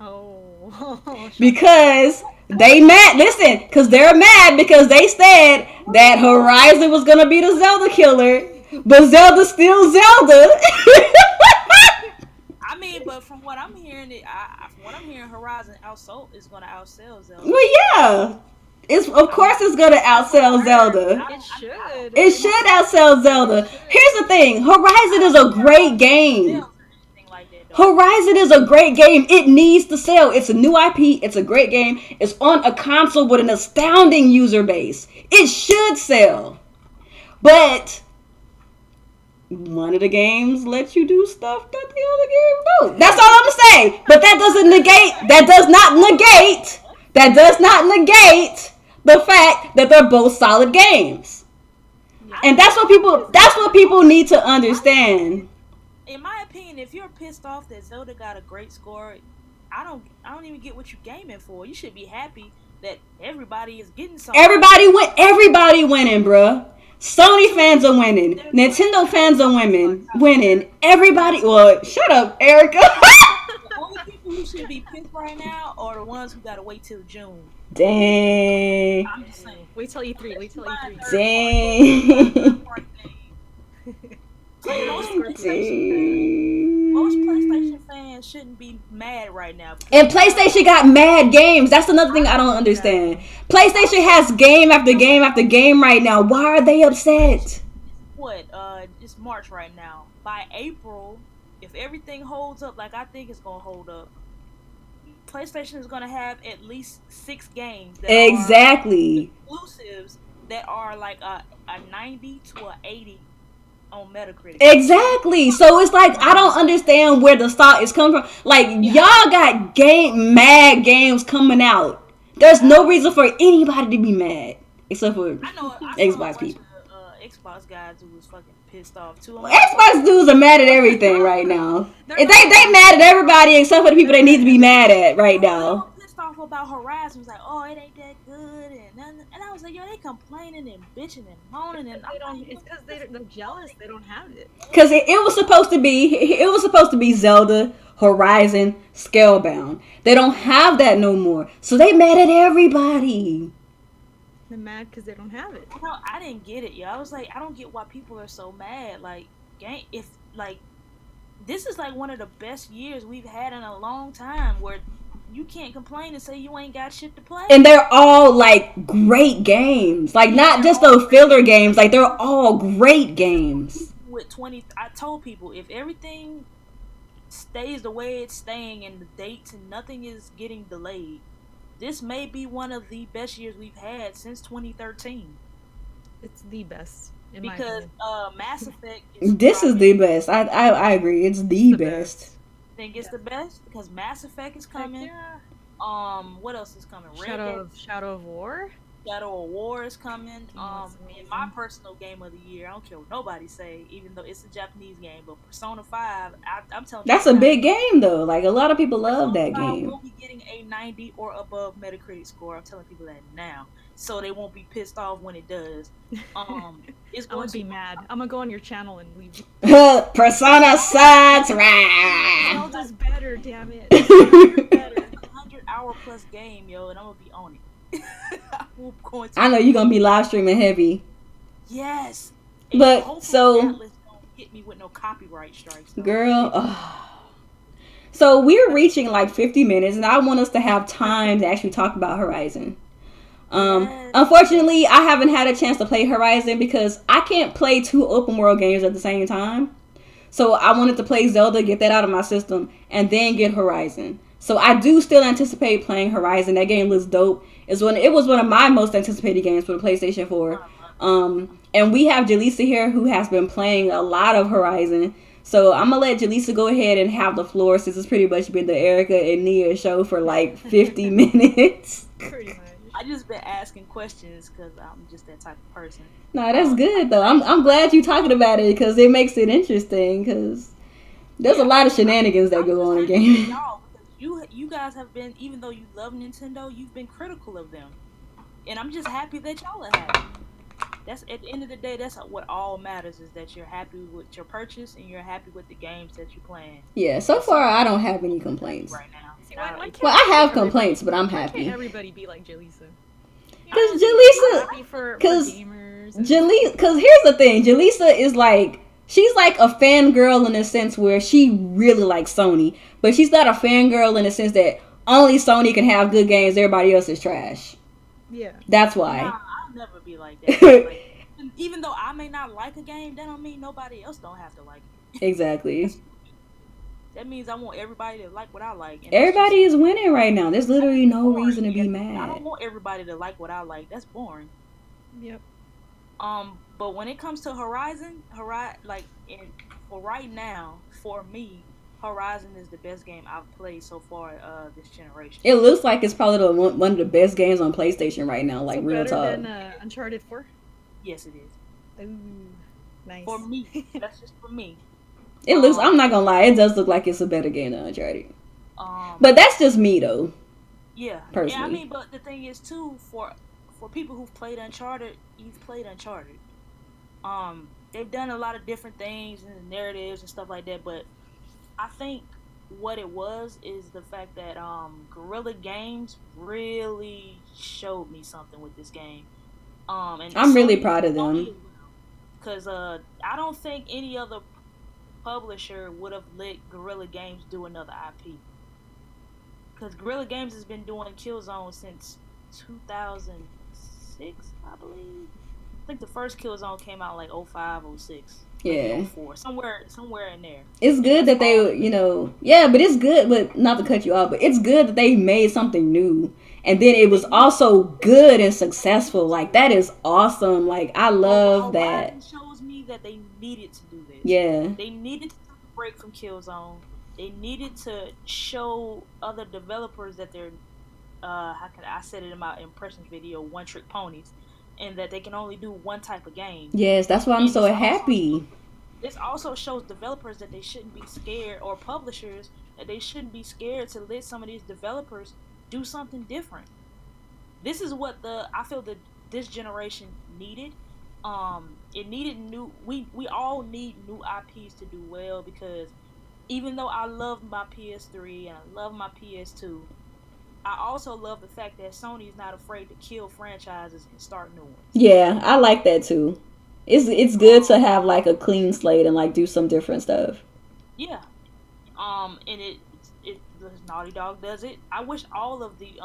Oh. Because they mad. Listen, because they're mad because they said that Horizon was going to be the Zelda killer. But Zelda's still Zelda. I mean, but from what I'm hearing, Horizon is going to outsell Zelda. Well, yeah. Of course it's going to outsell Zelda. It should outsell Zelda. Here's the thing. Horizon is a great game. Horizon is a great game. It needs to sell. It's a new IP. It's a great game. It's on a console with an astounding user base. It should sell. But one of the games lets you do stuff that the other game don't. That's all I'm gonna say. But that does not negate the fact that they're both solid games. And that's what people need to understand. in my opinion, if you're pissed off that Zelda got a great score, I don't even get what you're gaming for. You should be happy that everybody is getting something. Everybody winning, bruh. Sony fans are winning. Nintendo fans are winning. Everybody. Well, shut up, Erica. The only people who should be pissed right now are the ones who gotta wait till June. Dang. I'm just saying. Wait till E3. Wait till E3. Dang. Most PlayStation fans shouldn't be mad right now. And PlayStation got mad games. That's another thing I don't understand. PlayStation has game after game after game right now. Why are they upset? What? It's March right now. By April, if everything holds up like I think it's gonna hold up, PlayStation is gonna have at least 6 games that are exclusives that are like a 90 to a 80 on Metacritic. Exactly. So it's like I don't understand where the stock is coming from. Like y'all got mad games coming out. There's no reason for anybody to be mad except for Xbox people. Xbox guys who was fucking pissed off too. Xbox dudes are mad at everything right now. They mad at everybody except for the people they need to be mad at right now. Pissed off about Horizon. Was like, oh, it ain't that good, and I was like, yo, they complaining and bitching and moaning, and they don't. It's because they're jealous. They don't have it. Because it was supposed to be Zelda, Horizon, Scalebound. They don't have that no more, so they mad at everybody. They're mad because they don't have it. No, I didn't get it, yo. I was like, I don't get why people are so mad. Like, this is like one of the best years we've had in a long time where you can't complain and say you ain't got shit to play. And they're all like great games. Like not just those filler games. Like they're all great games. I told people if everything stays the way it's staying and the dates and nothing is getting delayed, this may be one of the best years we've had since 2013. It's the best. Because Mass Effect is the best. I agree. It's the best. Think it's the best because Mass Effect is coming. Yeah. What else is coming? Shadow of War. Shadow of War is coming. And my personal game of the year, I don't care what nobody say, even though it's a Japanese game, but Persona 5, I'm telling you. That's a big game though. Like a lot of people love that game. Will be getting a 90 or above Metacritic score. I'm telling people that now, so they won't be pissed off when it does. It's going to be mad. I'm gonna go on your channel and leave. Persona sucks, right? Zelda's better, damn it. Better. 100-hour plus game, yo, and I'm gonna be on it. I know you're gonna be live streaming heavy. Yes, but so don't hit me with no copyright strikes, though. Girl. So we're reaching like 50 minutes, and I want us to have time to actually talk about Horizon. Unfortunately, I haven't had a chance to play Horizon because I can't play 2 open world games at the same time. So I wanted to play Zelda, get that out of my system, and then get Horizon. So I do still anticipate playing Horizon. That game looks dope. It was one of my most anticipated games for the PlayStation 4. And we have Jaleesa here who has been playing a lot of Horizon. So I'm going to let Jaleesa go ahead and have the floor since it's pretty much been the Erica and Nia show for like 50 minutes. Pretty much. I just been asking questions because I'm just that type of person. No, that's good though. I'm glad you're talking about it because it makes it interesting because there's a lot of shenanigans that go on in games. You guys have been, even though you love Nintendo, you've been critical of them, and I'm just happy that y'all are happy. That's at the end of the day. That's what all matters is that you're happy with your purchase and you're happy with the games that you're playing. Yeah, so far I don't have any complaints right now. Well, I have complaints, but I'm happy. Why can't everybody be like Jaleesa? Because Jaleesa, because here's the thing, Jaleesa is like. She's like a fangirl in a sense where she really likes Sony. But she's not a fangirl in the sense that only Sony can have good games, everybody else is trash. Yeah. That's why. Nah, I'll never be like that. Even though I may not like a game, that don't mean nobody else don't have to like it. Exactly. That means I want everybody to like what I like. And everybody is winning right now. There's literally no reason to be mad. I don't want everybody to like what I like. That's boring. Yep. But when it comes to Horizon, for right now, for me, Horizon is the best game I've played so far this generation. It looks like it's probably one of the best games on PlayStation right now, like real talk. Better than Uncharted 4? Yes, it is. Ooh, nice. For me, that's just for me. It looks. I'm not gonna lie. It does look like it's a better game than Uncharted. Um, But that's just me though. yeah, Personally. yeah. I mean, but the thing is too, for people who've played Uncharted, you've played Uncharted. They've done a lot of different things and narratives and stuff like that, but I think what it was is the fact that Guerrilla Games really showed me something with this game. And I'm really Sony, proud of Sony them. as well, because I don't think any other publisher would have let Guerrilla Games do another IP. Because Guerrilla Games has been doing Killzone since 2006, I believe. I think the first Killzone came out like 05, 06, maybe Yeah. 04, somewhere in there. It's And good that's that they, yeah, but it's good, but not to cut you off, but it's good that they made something new. And then it was also good and successful. Like, that is awesome. Like, I love that. Horizon shows me that they needed to do this. Yeah. They needed to take a break from Killzone. They needed to show other developers that they're, I said it in my impressions video, one trick ponies, and that they can only do one type of game. Yes, that's why I'm so happy. This also shows developers that they shouldn't be scared, or publishers that they shouldn't be scared to let some of these developers do something different. This is what I feel that this generation needed. It needed new. We all need new IPs to do well, because even though I love my PS3 and I love my PS2, I also love the fact that Sony is not afraid to kill franchises and start new ones. Yeah, I like that too. It's good to have like a clean slate and like do some different stuff. Yeah. And the Naughty Dog does it. I wish all of the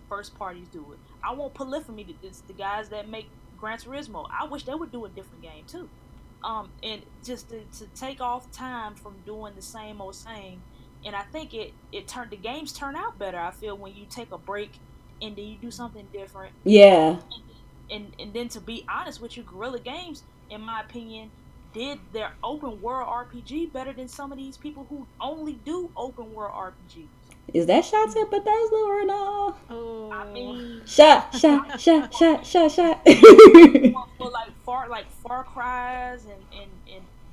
first parties do it. I want Polyphony, it's the guys that make Gran Turismo. I wish they would do a different game too. And just to take off time from doing the same old same. And I think the games turn out better, I feel, when you take a break and then you do something different. Yeah. And then, to be honest with you, Guerrilla Games, in my opinion, did their open world RPG better than some of these people who only do open world RPGs. Is that shots at Bethesda or no? Oh. I mean, shot. for like Far Cry's and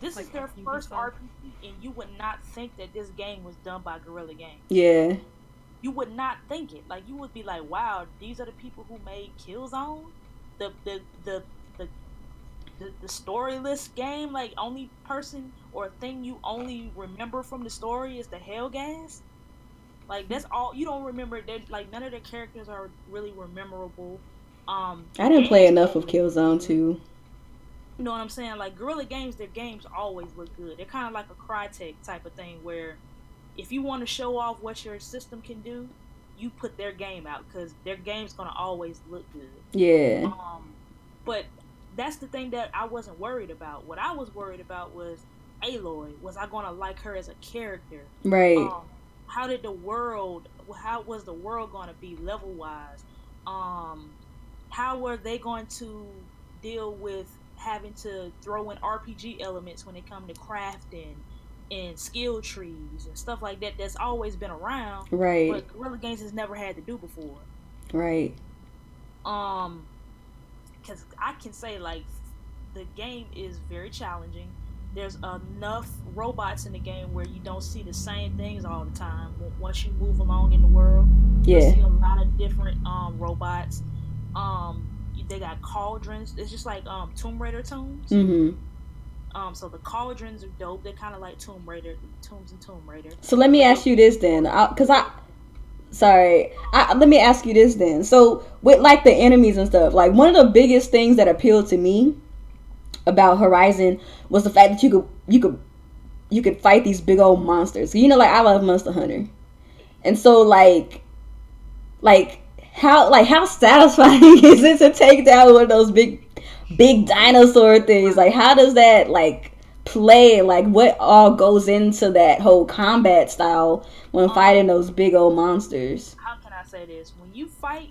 this Like is their Ubisoft. first RPG, and you would not think that this game was done by Guerrilla Games. Yeah. You would not think it. Like, you would be like, wow, these are the people who made Killzone, the storyless game. Like, only person or thing you only remember from the story is the Hellgas. Like, that's all you don't remember. Like, none of the characters are really memorable. I didn't play enough of Killzone 2. You know what I'm saying? Like, Guerrilla Games, their games always look good. They're kind of like a Crytek type of thing, where if you want to show off what your system can do, you put their game out, because their game's gonna always look good. Yeah. But that's the thing that I wasn't worried about. What I was worried about was Aloy. Was I gonna like her as a character? Right. How was the world gonna be level wise? How were they going to deal with having to throw in RPG elements when it come to crafting and skill trees and stuff like that? That's always been around, right? But Guerrilla Games has never had to do before, right? Because I can say, like, the game is very challenging. There's enough robots in the game where you don't see the same things all the time. Once you move along in the world, you see a lot of different robots. They got cauldrons. It's just like Tomb Raider tombs. Mm-hmm. So the cauldrons are dope. They're kind of like Tomb Raider tombs and Tomb Raider. So let me ask you this then, let me ask you this then. So with like the enemies and stuff, like one of the biggest things that appealed to me about Horizon was the fact that you could fight these big old monsters. You know, like, I love Monster Hunter, and so like how satisfying is it to take down one of those big dinosaur things? Like, how does that like play? Like, what all goes into that whole combat style when fighting those big old monsters? How can I say this? When you fight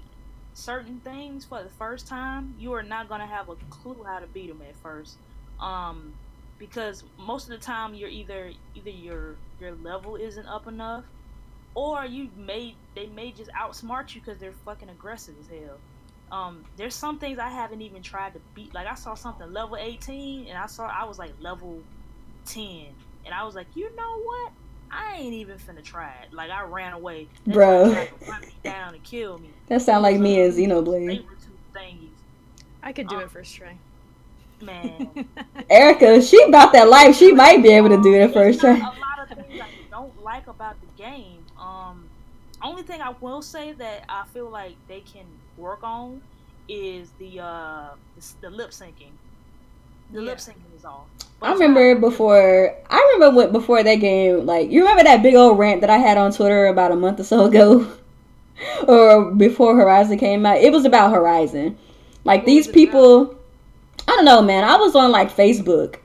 certain things for the first time, you are not gonna have a clue how to beat them at first, because most of the time you're either your level isn't up enough, or they may just outsmart you because they're fucking aggressive as hell. There's some things I haven't even tried to beat. Like, I saw something level 18 and I was like level 10, and I was like, you know what? I ain't even finna try it. Like I ran away. That joint Bro. tried to run me down and kill me. That It sound like was me and Xenoblade. saber tooth thingies. I could do it first try. Man, Erica, she about that life. She might be able to do it first there's try. not a lot of things I don't like about the game. Only thing I will say that I feel like they can work on is the lip syncing. The lip syncing is off. But I remember before that game, like, you remember that big old rant that I had on Twitter about a month or so ago? Or before Horizon came out? It was about Horizon. Like, these people, I don't know, man. I was on, like, Facebook,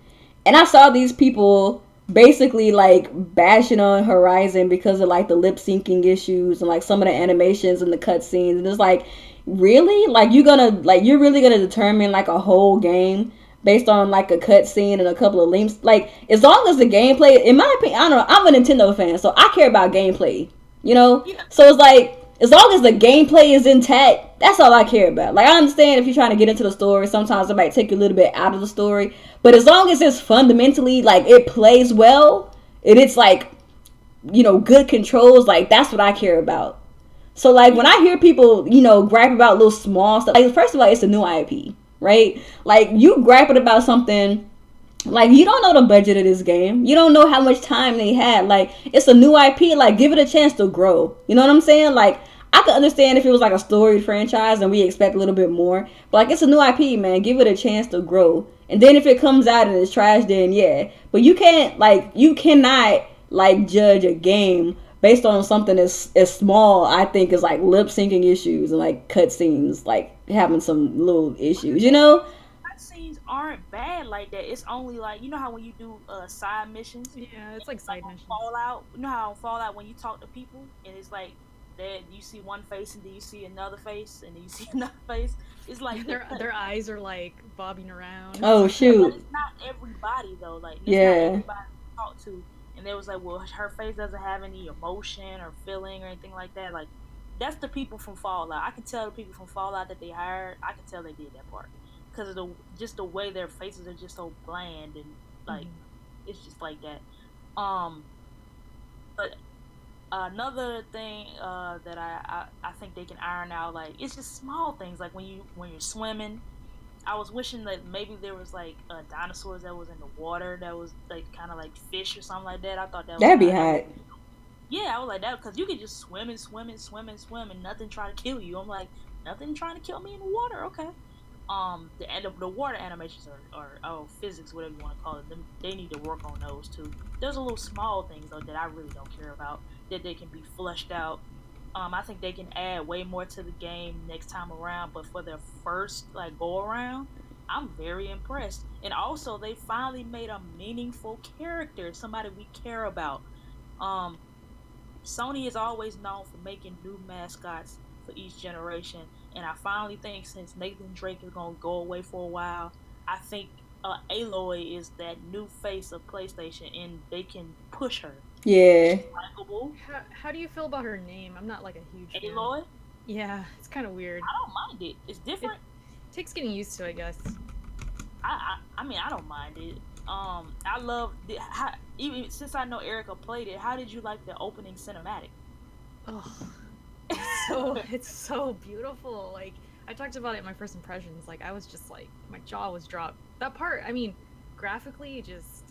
and I saw these people basically, like, bashing on Horizon because of, like, the lip syncing issues and, like, some of the animations and the cutscenes. And it's like, really? Like, you're really gonna determine, like, a whole game based on, like, a cutscene and a couple of links? Like, as long as the gameplay, in my opinion, I don't know, I'm a Nintendo fan, so I care about gameplay, you know? Yeah. So it's like, as long as the gameplay is intact, that's all I care about. Like, I understand if you're trying to get into the story, sometimes it might take you a little bit out of the story. But as long as it's fundamentally, like, it plays well, and it's, like, you know, good controls, like, that's what I care about. So, like, when I hear people, you know, gripe about little small stuff, like, first of all, it's a new IP, right? Like, you griping about something, like, you don't know the budget of this game. You don't know how much time they had. Like, it's a new IP. Like, give it a chance to grow. You know what I'm saying? Like, I could understand if it was like a storied franchise and we expect a little bit more. But, like, it's a new IP, man. Give it a chance to grow. And then if it comes out and it's trash, then yeah. But you cannot, like, judge a game based on something as small, I think, as, like, lip syncing issues and, like, cutscenes, like, having some little issues, you know? Cutscenes aren't bad like that. It's only like, you know how when you do side missions, Yeah, it's like side missions. Fallout. You know how on Fallout when you talk to people and it's like that you see one face and then you see another face and then you see another face. It's like their eyes are like bobbing around. Oh, shoot. But it's not everybody though. Like it's Yeah. not everybody you talk to. And they was like, well, her face doesn't have any emotion or feeling or anything like that. Like that's the people from Fallout. I can tell the people from Fallout that they hired. I can tell they did that part because of the way their faces are just so bland and like it's just like that. But another thing that I think they can iron out, like it's just small things like when you're swimming. I was wishing that maybe there was like dinosaurs that was in the water that was like kind of like fish or something like that. I thought that'd be hot. Yeah, I was like that because you could just swim and nothing trying to kill you. I'm like nothing trying to kill me in the water. Okay. The end of the water animations or physics, whatever you want to call it, they need to work on those too. There's a little small things though that I really don't care about that they can be fleshed out. I think they can add way more to the game next time around, but for their first like go around, I'm very impressed. And also they finally made a meaningful character, somebody we care about. Sony is always known for making new mascots for each generation, and I finally think since Nathan Drake is gonna go away for a while, I think Aloy is that new face of PlayStation, and they can push her. Yeah. How do you feel about her name? I'm not like a huge Aloy. fan. Yeah, it's kind of weird. I don't mind it. It's different. It takes getting used to, I guess. I mean, I don't mind it. I love even since I know Erica played it. How did you like the opening cinematic? Oh, it's so beautiful. Like I talked about it in my first impressions. Like I was just like my jaw was dropped. That part, I mean, graphically, just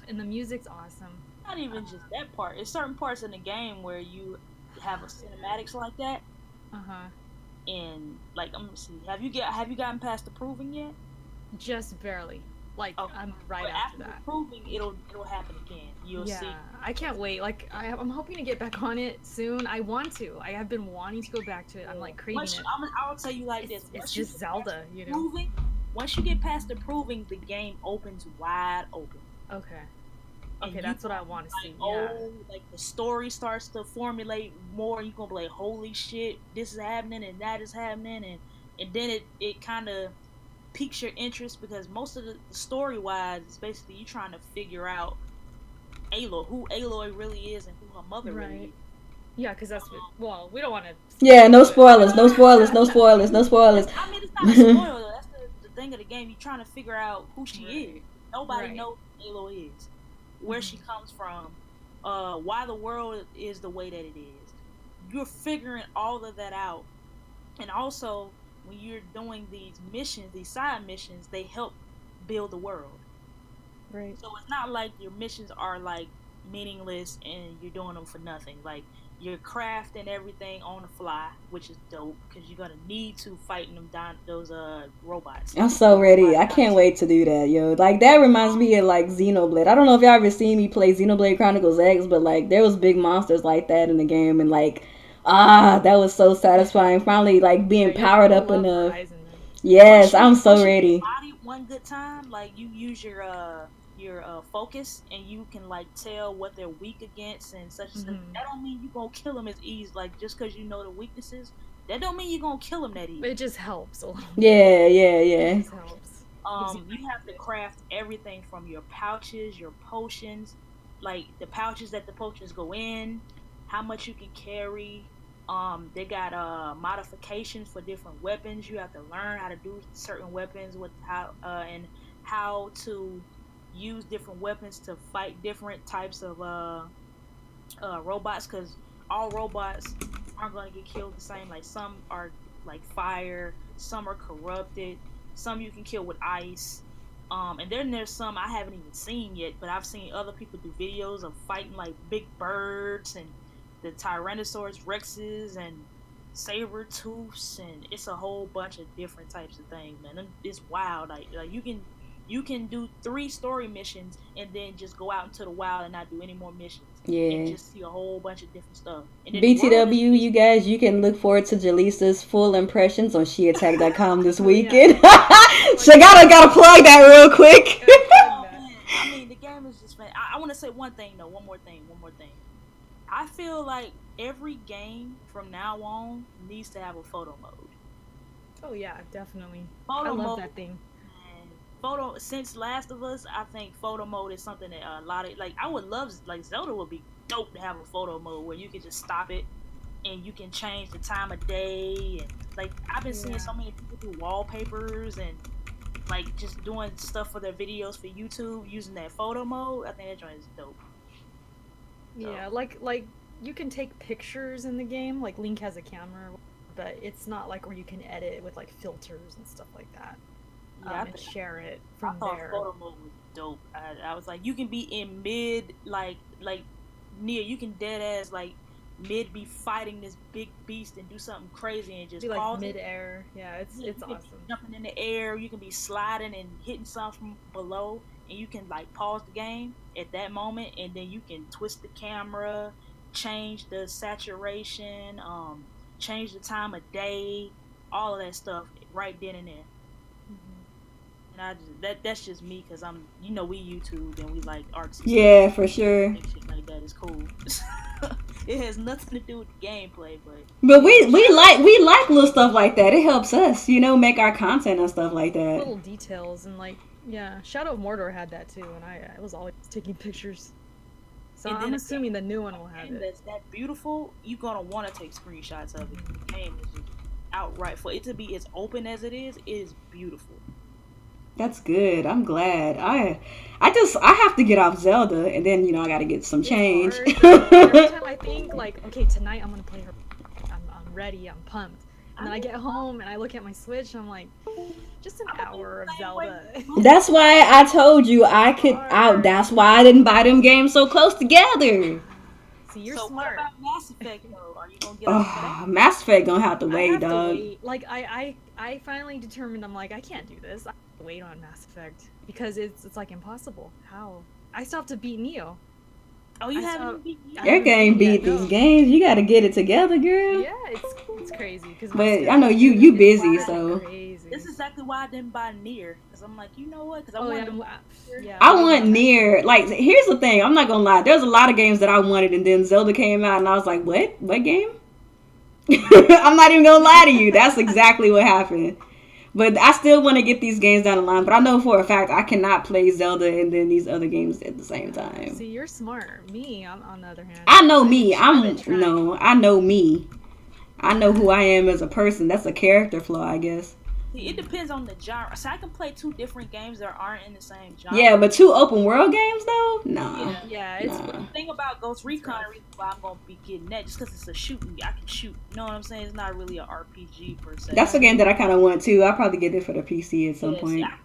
and the music's awesome. Not even just that part. It's certain parts in the game where you have a cinematics like that. And like I'm gonna see. Have you gotten past the proving yet? Just barely. Like I'm right after that. The proving, it'll happen again. You'll see. I can't wait. Like I'm hoping to get back on it soon. I want to. I have been wanting to go back to it. I'm like craving it. I'll tell you like this. It's just Zelda, you know. Once you get past the proving, the game opens wide open. Okay, that's what I want to see. Like the story starts to formulate more. You're gonna be like, holy shit, this is happening and that is happening, and then it kind of piques your interest because most of the story wise is basically you trying to figure out who Aloy really is and who her mother really is. Yeah, because that's well, we don't want to. Yeah, no spoilers, no spoilers, no spoilers, no spoilers. I mean, it's not a spoiler. That's the thing of the game. You're trying to figure out who she is. Nobody knows who Aloy is. where she comes from, why the world is the way that it is. You're figuring all of that out. And also, when you're doing these missions, these side missions, they help build the world. Right. So it's not like your missions are like meaningless and you're doing them for nothing. Like you're crafting everything on the fly, which is dope because you're gonna need to fighting them down those robots. I'm so ready. I can't wait to do that, yo. Like that reminds me of like Xenoblade. I don't know if y'all ever seen me play Xenoblade Chronicles X, but like there was big monsters like that in the game, and like that was so satisfying. Finally, like being powered up enough. Yes, I'm so ready. Body one good time, like you use your focus, and you can like tell what they're weak against and such. That don't mean you gonna kill them as easy. Like just because you know the weaknesses, that don't mean you gonna kill them that easy. It just helps a little. Yeah. It just helps. You have to craft everything from your pouches, your potions, like the pouches that the potions go in, how much you can carry. They got modifications for different weapons. You have to learn how to do certain weapons with how to use different weapons to fight different types of robots. Because all robots aren't going to get killed the same. Like some are like fire, some are corrupted, some you can kill with ice. And then there's some I haven't even seen yet, but I've seen other people do videos of fighting like big birds and the Tyrannosaurus Rexes and saber tooths, and it's a whole bunch of different types of things, man. It's wild. Like you can do 3 story missions and then just go out into the wild and not do any more missions. Yeah. And just see a whole bunch of different stuff. And BTW, you guys, you can look forward to Jaleesa's full impressions on SheAttack.com this weekend. So gotta plug that real quick. I mean, the game is just fun. I want to say one more thing. I feel like every game from now on needs to have a photo mode. Oh yeah, definitely. I love that thing. Since Last of Us, I think photo mode is something that a lot of I would love, like Zelda would be dope to have a photo mode where you can just stop it and you can change the time of day, and like I've been seeing so many people do wallpapers and like just doing stuff for their videos for YouTube using that photo mode. I think that joint is dope. Yeah, like you can take pictures in the game. Like Link has a camera, but it's not like where you can edit with like filters and stuff like that. Yeah, and share it from there. Photo mode was dope. I was like, you can be in mid, like near. You can dead ass like mid be fighting this big beast and do something crazy and just be like mid air. Yeah, it's awesome. Jumping in the air, you can be sliding and hitting something from below, and you can like pause the game at that moment, and then you can twist the camera, change the saturation, change the time of day, all of that stuff right then and there. And that's just me because I'm, we YouTube and we like arts. Yeah, for sure. Shit like that is cool. It has nothing to do with the gameplay, but we like little stuff like that. It helps us, make our content and stuff like that. Little details and Shadow of Mordor had that too, and I was always taking pictures. So I'm assuming the new one will have it. That's that beautiful. You're gonna want to take screenshots of it. The game is just outright, for it to be as open as it is beautiful. That's good. I'm glad. I have to get off Zelda, and then I got to get some change. Every time I think okay, tonight I'm gonna play her. I'm ready. I'm pumped. And then I get home and I look at my Switch and I'm like, just an hour of Zelda. That's why I told you I could out. That's why I didn't buy them games so close together. See, you're smart. What about Mass Effect though? Are you gonna get off that? Mass Effect gonna have to wait, dog. Like I finally determined I'm like, I can't do this. I have to wait on Mass Effect because it's like impossible. How? I still have to beat Neo. Oh, you haven't beat Neo? Your game beat these games. You gotta get it together, girl. Yeah, it's crazy. But I know you busy, so. Crazy. This is exactly why I didn't buy Nier, because I'm like, you know what? Because I want Nier. Like, here's the thing. I'm not gonna lie. There's a lot of games that I wanted, and then Zelda came out, and I was like, what? What game? I'm not even gonna lie to you. That's exactly what happened. But I still want to get these games down the line. But I know for a fact I cannot play Zelda and then these other games at the same time. See, you're smart. Me, on the other hand. I know me. I know me. I know who I am as a person. That's a character flaw, I guess. See, it depends on the genre. So I can play two different games that aren't in the same genre. Yeah, but two open world games though? Nah. Yeah, it's Nah. The thing about Ghost Recon, the reason why I'm gonna be getting that, just because it's a shooting, I can shoot. You know what I'm saying? It's not really an RPG per se. That's a game that I kind of want too. I'll probably get it for the PC at some point. See, I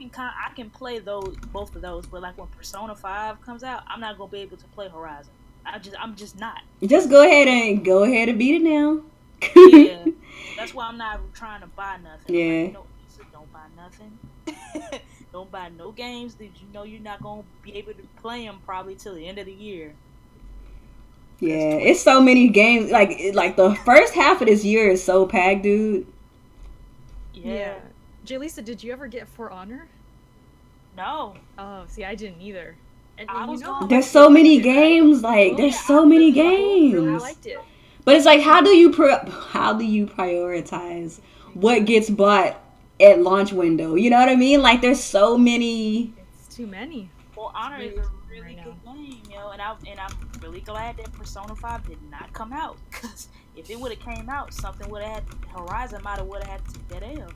can play both of those, but like when Persona 5 comes out, I'm not gonna be able to play Horizon. I'm just not. Just go ahead and beat it now. Yeah, that's why I'm not trying to buy nothing. Yeah. Like, no, don't buy nothing. Don't buy no games that you know you're not gonna be able to play them probably till the end of the year. Yeah, it's so many games. Like the first half of this year is so packed, dude. Yeah. Jalisa, did you ever get For Honor? No. Oh, see, I didn't either. And there's so many games. There's so many games. I liked it. But it's like, how do you prioritize what gets bought at launch window? You know what I mean? Like, there's so many. It's too many. For Honor is a really good game, yo, and I'm really glad that Persona 5 did not come out, because if it would have came out, something would have had Horizon would have had to take that L.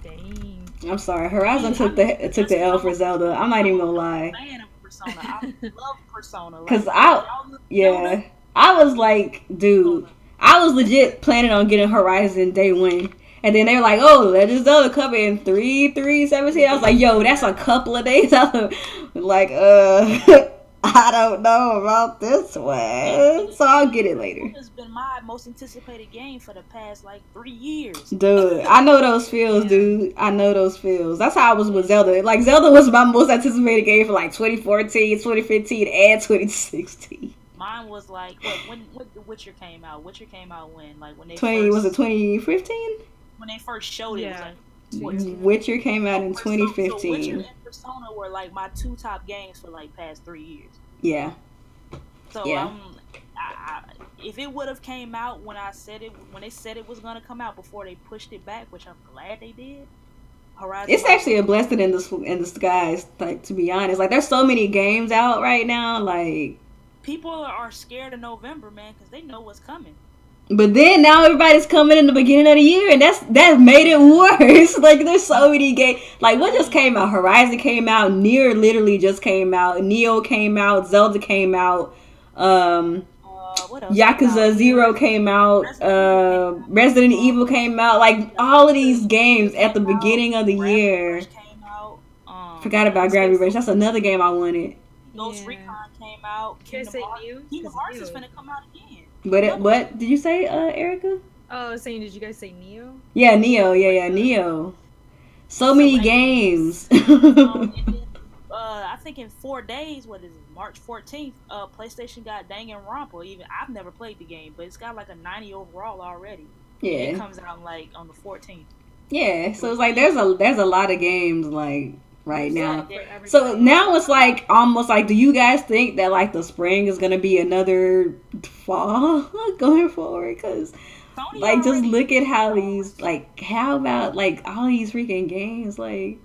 Dang. I'm sorry, Horizon took the L for Zelda. I'm not even gonna lie. Fan of Persona. I love Persona. Cause I was like, dude, I was legit planning on getting Horizon day one. And then they were like, oh, Legend of Zelda coming in 3/3/17. I was like, yo, that's a couple of days. I was like, I don't know about this one. So I'll get it later. It's been my most anticipated game for the past, 3 years. Dude, I know those feels, dude. I know those feels. That's how I was with Zelda. Like, Zelda was my most anticipated game for, 2014, 2015, and 2016. Mine was when The Witcher came out. Witcher came out when? When they was it 2015? When they first showed it, it was Witcher came out in 2015. So Witcher and Persona were my two top games for past 3 years. Yeah. So if it would have came out when they said it was gonna come out before they pushed it back, which I'm glad they did. Horizon. It's actually a blessing in the skies. To be honest, there's so many games out right now. People are scared of November, man, because they know what's coming. But then now everybody's coming in the beginning of the year, and that made it worse. There's so many games. What just came out? Horizon came out. Nier literally just came out. Neo came out. Zelda came out. What else? Yakuza 0 came out. Resident Evil came out. All of these games at the beginning of the year. Forgot about Gravity Rush. That's another game I wanted. Ghost Recon came out. Kingdom Hearts is gonna come out again. But what did you say, Erica? Oh, I was saying, did you guys say Neo? Yeah, Neo. Yeah, Neo. So many games. I think in 4 days, what is it, March 14th, PlayStation got Danganronpa. Even I've never played the game, but it's got a 90 overall already. Yeah. It comes out on the 14th. Yeah, so it's there's a lot of games right now. So now it's almost do you guys think that the spring is gonna be another fall going forward? Because just look at how these how about all these freaking games I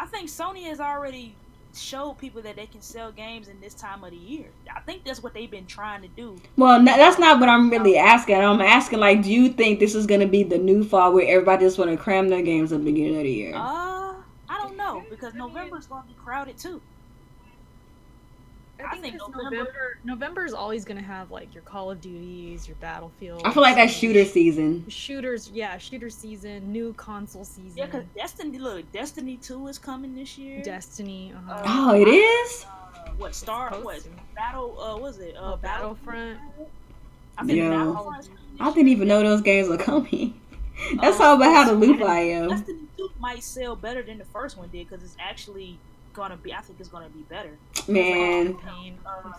think Sony has already showed people that they can sell games in this time of the year. I think that's what they've been trying to do. Well, that's not what I'm really asking. I'm asking do you think this is gonna be the new fall where everybody just want to cram their games at the beginning of the year? I don't know, because November's going to be crowded too. I think November is always going to have your Call of Duties, your Battlefield. I feel that's shooter season. Shooter season, new console season. Yeah, because Destiny 2 is coming this year. Destiny. Oh, it is? Battlefront. I didn't even know those games were coming. That's all about how the loop I am. Destiny 2 might sell better than the first one did, because it's actually gonna be. I think it's gonna be better. Man,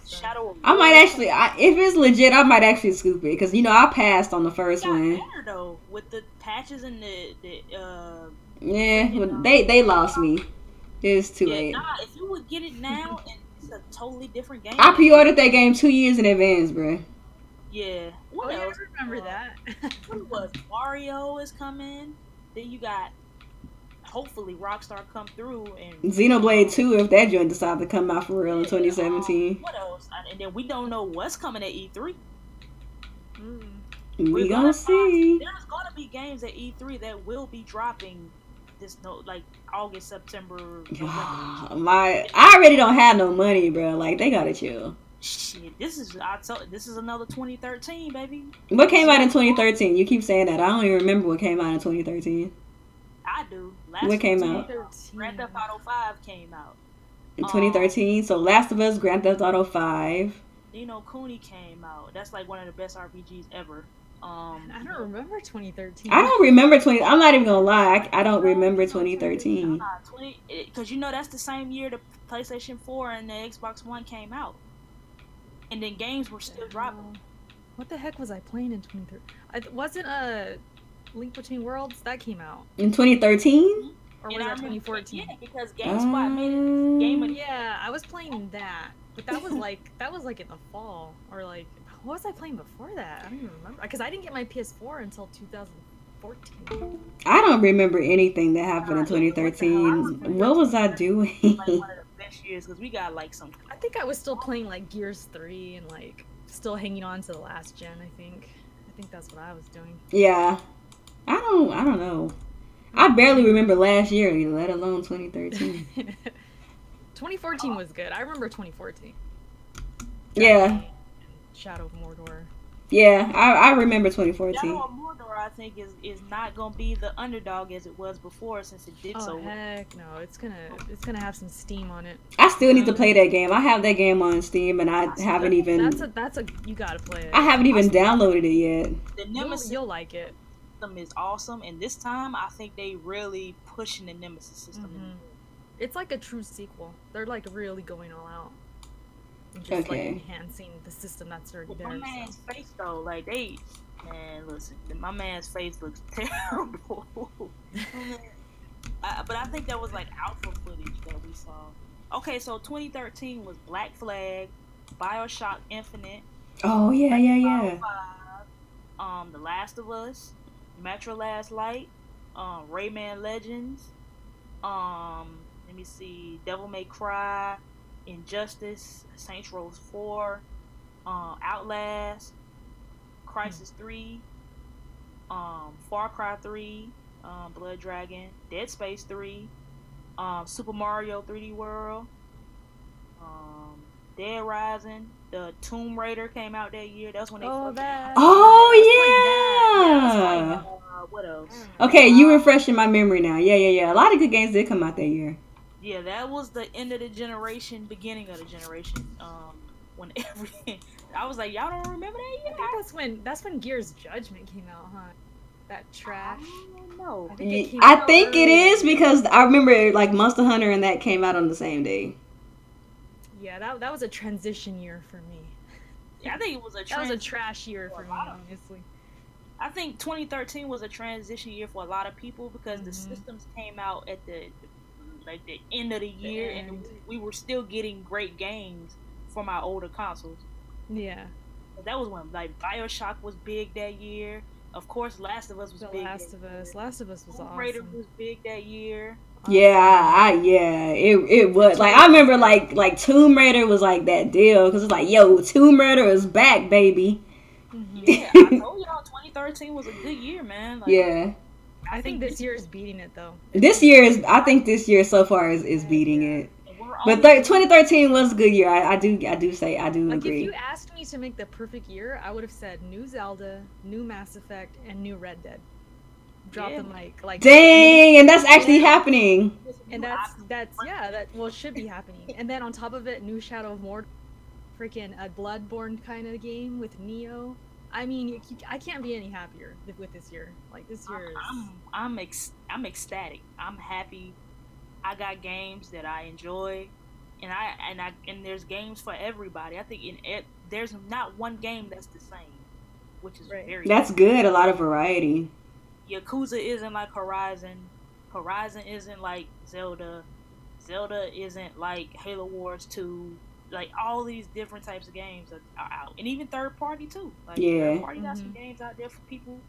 Shadow. I might actually. If it's legit, I might actually scoop it, because I passed on the first one. Better though, with the patches and the. Yeah, they lost me. It's too late. If you would get it now, and it's a totally different game. I pre-ordered that game 2 years in advance, bro. Yeah. What else? I remember that. What was Mario is coming? Then you got. Hopefully Rockstar come through and Xenoblade 2 if that joint decides to come out for real in 2017. What else? And then we don't know what's coming at E3. We gonna see. There's gonna be games at E3 that will be dropping this like August, September, November. I already don't have no money, bro. Like they gotta chill. Shit, this is another 2013, baby. What came out in 2013? You keep saying that. I don't even remember what came out in 2013. I do. What came out? Grand Theft Auto 5 came out In 2013. So Last of Us, Grand Theft Auto 5. Kuni came out. That's like one of the best RPGs ever. I don't remember 2013. I don't remember 20. I'm not even gonna lie. I don't remember 2013. Because that's the same year the PlayStation 4 and the Xbox One came out. And then games were still dropping. What the heck was I playing in 2013? Wasn't Link Between Worlds that came out in 2013? Or was that 2014? Yeah, because GameSpot made it game of. Yeah, I was playing that, but that was like in the fall, or like what was I playing before that? I don't even remember because I didn't get my PS4 until 2014. I don't remember anything that happened in 2013. What was I doing? Like one of the best years because we got like some. I think I was still playing like Gears 3 and like still hanging on to the last gen. I think that's what I was doing. Yeah, I don't know. I barely remember last year, let alone 2013. 2014 was good. I remember 2014. Yeah. Shadow of Mordor. Yeah, I remember 2014. Shadow of Mordor, I think, is not gonna be the underdog as it was before, since it did so. Oh heck no! It's gonna have some steam on it. I still need to play that game. I have that game on Steam, and I haven't even. That's a you gotta play it. I haven't even downloaded it yet. The Nemesis you'll like it. System is awesome, and this time I think they really pushing the Nemesis system. Mm-hmm. It's like a true sequel. They're like really going all out. Just like enhancing the system that's already there. My man's face though, like listen, my man's face looks terrible. But I think that was like alpha footage that we saw. Okay, so 2013 was Black Flag, BioShock Infinite. Oh yeah. The Last of Us, Metro Last Light, Rayman Legends. Let me see, Devil May Cry, Injustice, Saints Row 4, Outlast, Crysis 3, Far Cry 3, Blood Dragon, Dead Space 3, Super Mario 3D World, Dead Rising, the Tomb Raider came out that year. That's when they. Oh yeah. What else? Okay, you refreshing my memory now. Yeah. A lot of good games did come out that year. Yeah, that was the end of the generation, beginning of the generation. When everything, I was like, y'all don't remember that yet? I think that's when Gears Judgment came out, huh? That trash. No, I think it is because I remember like Monster Hunter and that came out on the same day. Yeah, that was a transition year for me. Yeah, I think it was that was a trash year for me, honestly. I think 2013 was a transition year for a lot of people because the systems came out at the end of the year, and we were still getting great games from our older consoles. Yeah, that was when like BioShock was big that year. Of course, Last of Us was big. Last of Us was awesome. Raider was big that year. Yeah, it was like I remember like Tomb Raider was like that deal because it's like Tomb Raider is back, baby. Yeah, I told y'all 2013 was a good year, man. Like, yeah. I think this year is beating it though. I think this year so far is beating it. But 2013 was a good year. I do agree. If you asked me to make the perfect year, I would have said new Zelda, new Mass Effect, and new Red Dead. Drop the mic. Like dang, and that's actually happening. And that should be happening. And then on top of it, new Shadow of Mordor, freaking a Bloodborne kind of game with Neo. I mean, I can't be any happier with this year. Like this year is. I'm ecstatic. I'm happy. I got games that I enjoy, and there's games for everybody. I think there's not one game that's the same, which is very. That's good. A lot of variety. Yakuza isn't like Horizon. Horizon isn't like Zelda. Zelda isn't like Halo Wars 2. Like all these different types of games are out, and even third party too. Like third party got some games out there for people.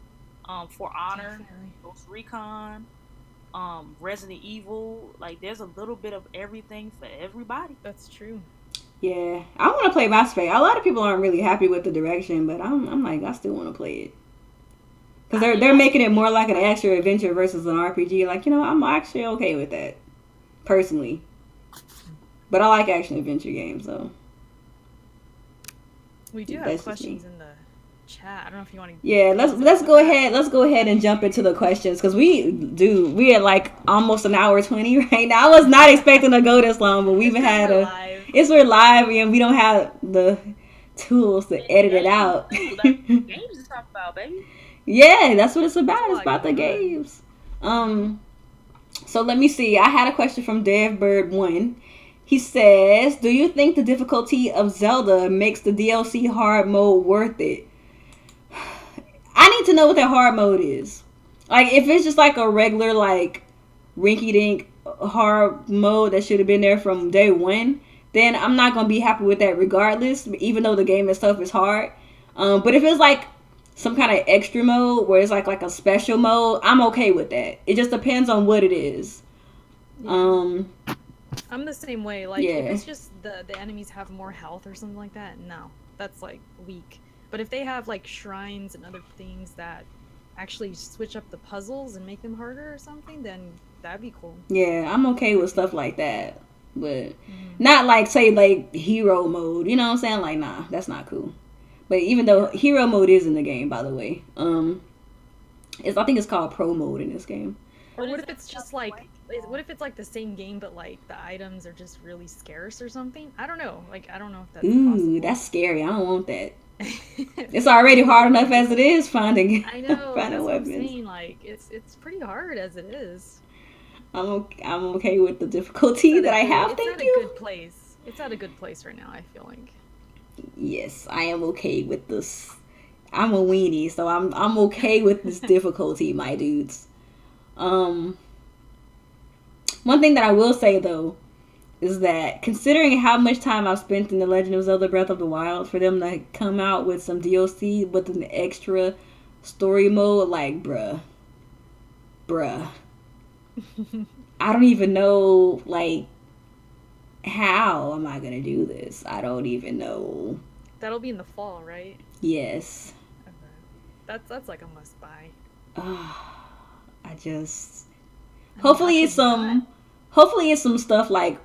For Honor, Ghost Recon, Resident Evil. Like there's a little bit of everything for everybody. That's true. Yeah, I want to play Mass Effect. A lot of people aren't really happy with the direction, but I'm like I still want to play it. Because they're making it more like an action adventure versus an RPG. Like, I'm actually okay with that, personally. But I like action adventure games, so. We do have questions in the chat. I don't know if you want to. Yeah, let's go ahead. Let's go ahead and jump into the questions because we at like almost an hour 20 right now. I was not expecting to go this long, but we've had we're live and we don't have the tools to edit it out. Games to talk about, baby. Yeah, that's what it's about. It's about the games. So let me see. I had a question from DevBird1. He says, do you think the difficulty of Zelda makes the DLC hard mode worth it? I need to know what that hard mode is. Like, if it's just like a regular, like, rinky-dink hard mode that should have been there from day one, then I'm not going to be happy with that regardless, even though the game itself is hard. But if it's like some kind of extra mode where it's like a special mode, I'm okay with that. It just depends on what it is. I'm the same way. Like, if it's just the enemies have more health or something like that, no. That's, like, weak. But if they have, like, shrines and other things that actually switch up the puzzles and make them harder or something, then that'd be cool. Yeah, I'm okay with stuff like that. But not, like, say, like, hero mode. You know what I'm saying? Like, nah, that's not cool. But even though hero mode is in the game, by the way. I think it's called pro mode in this game. Or what if it's just, like... What if it's like the same game, but like the items are just really scarce or something? I don't know. Like, I don't know if that's possible. That's scary. I don't want that. It's already hard enough as it is finding. I know. Finding weapons. What I'm saying. Like, it's pretty hard as it is. I'm okay with the difficulty that I have. Thank you. It's at a good place. It's at a good place right now. I feel like. Yes, I am okay with this. I'm a weenie, so I'm okay with this difficulty, my dudes. One thing that I will say, though, is that considering how much time I've spent in The Legend of Zelda Breath of the Wild, for them to come out with some DLC with an extra story mode, like, bruh. I don't even know, like, how am I going to do this? I don't even know. That'll be in the fall, right? Yes. Okay. That's like a must-buy. Hopefully it's some stuff like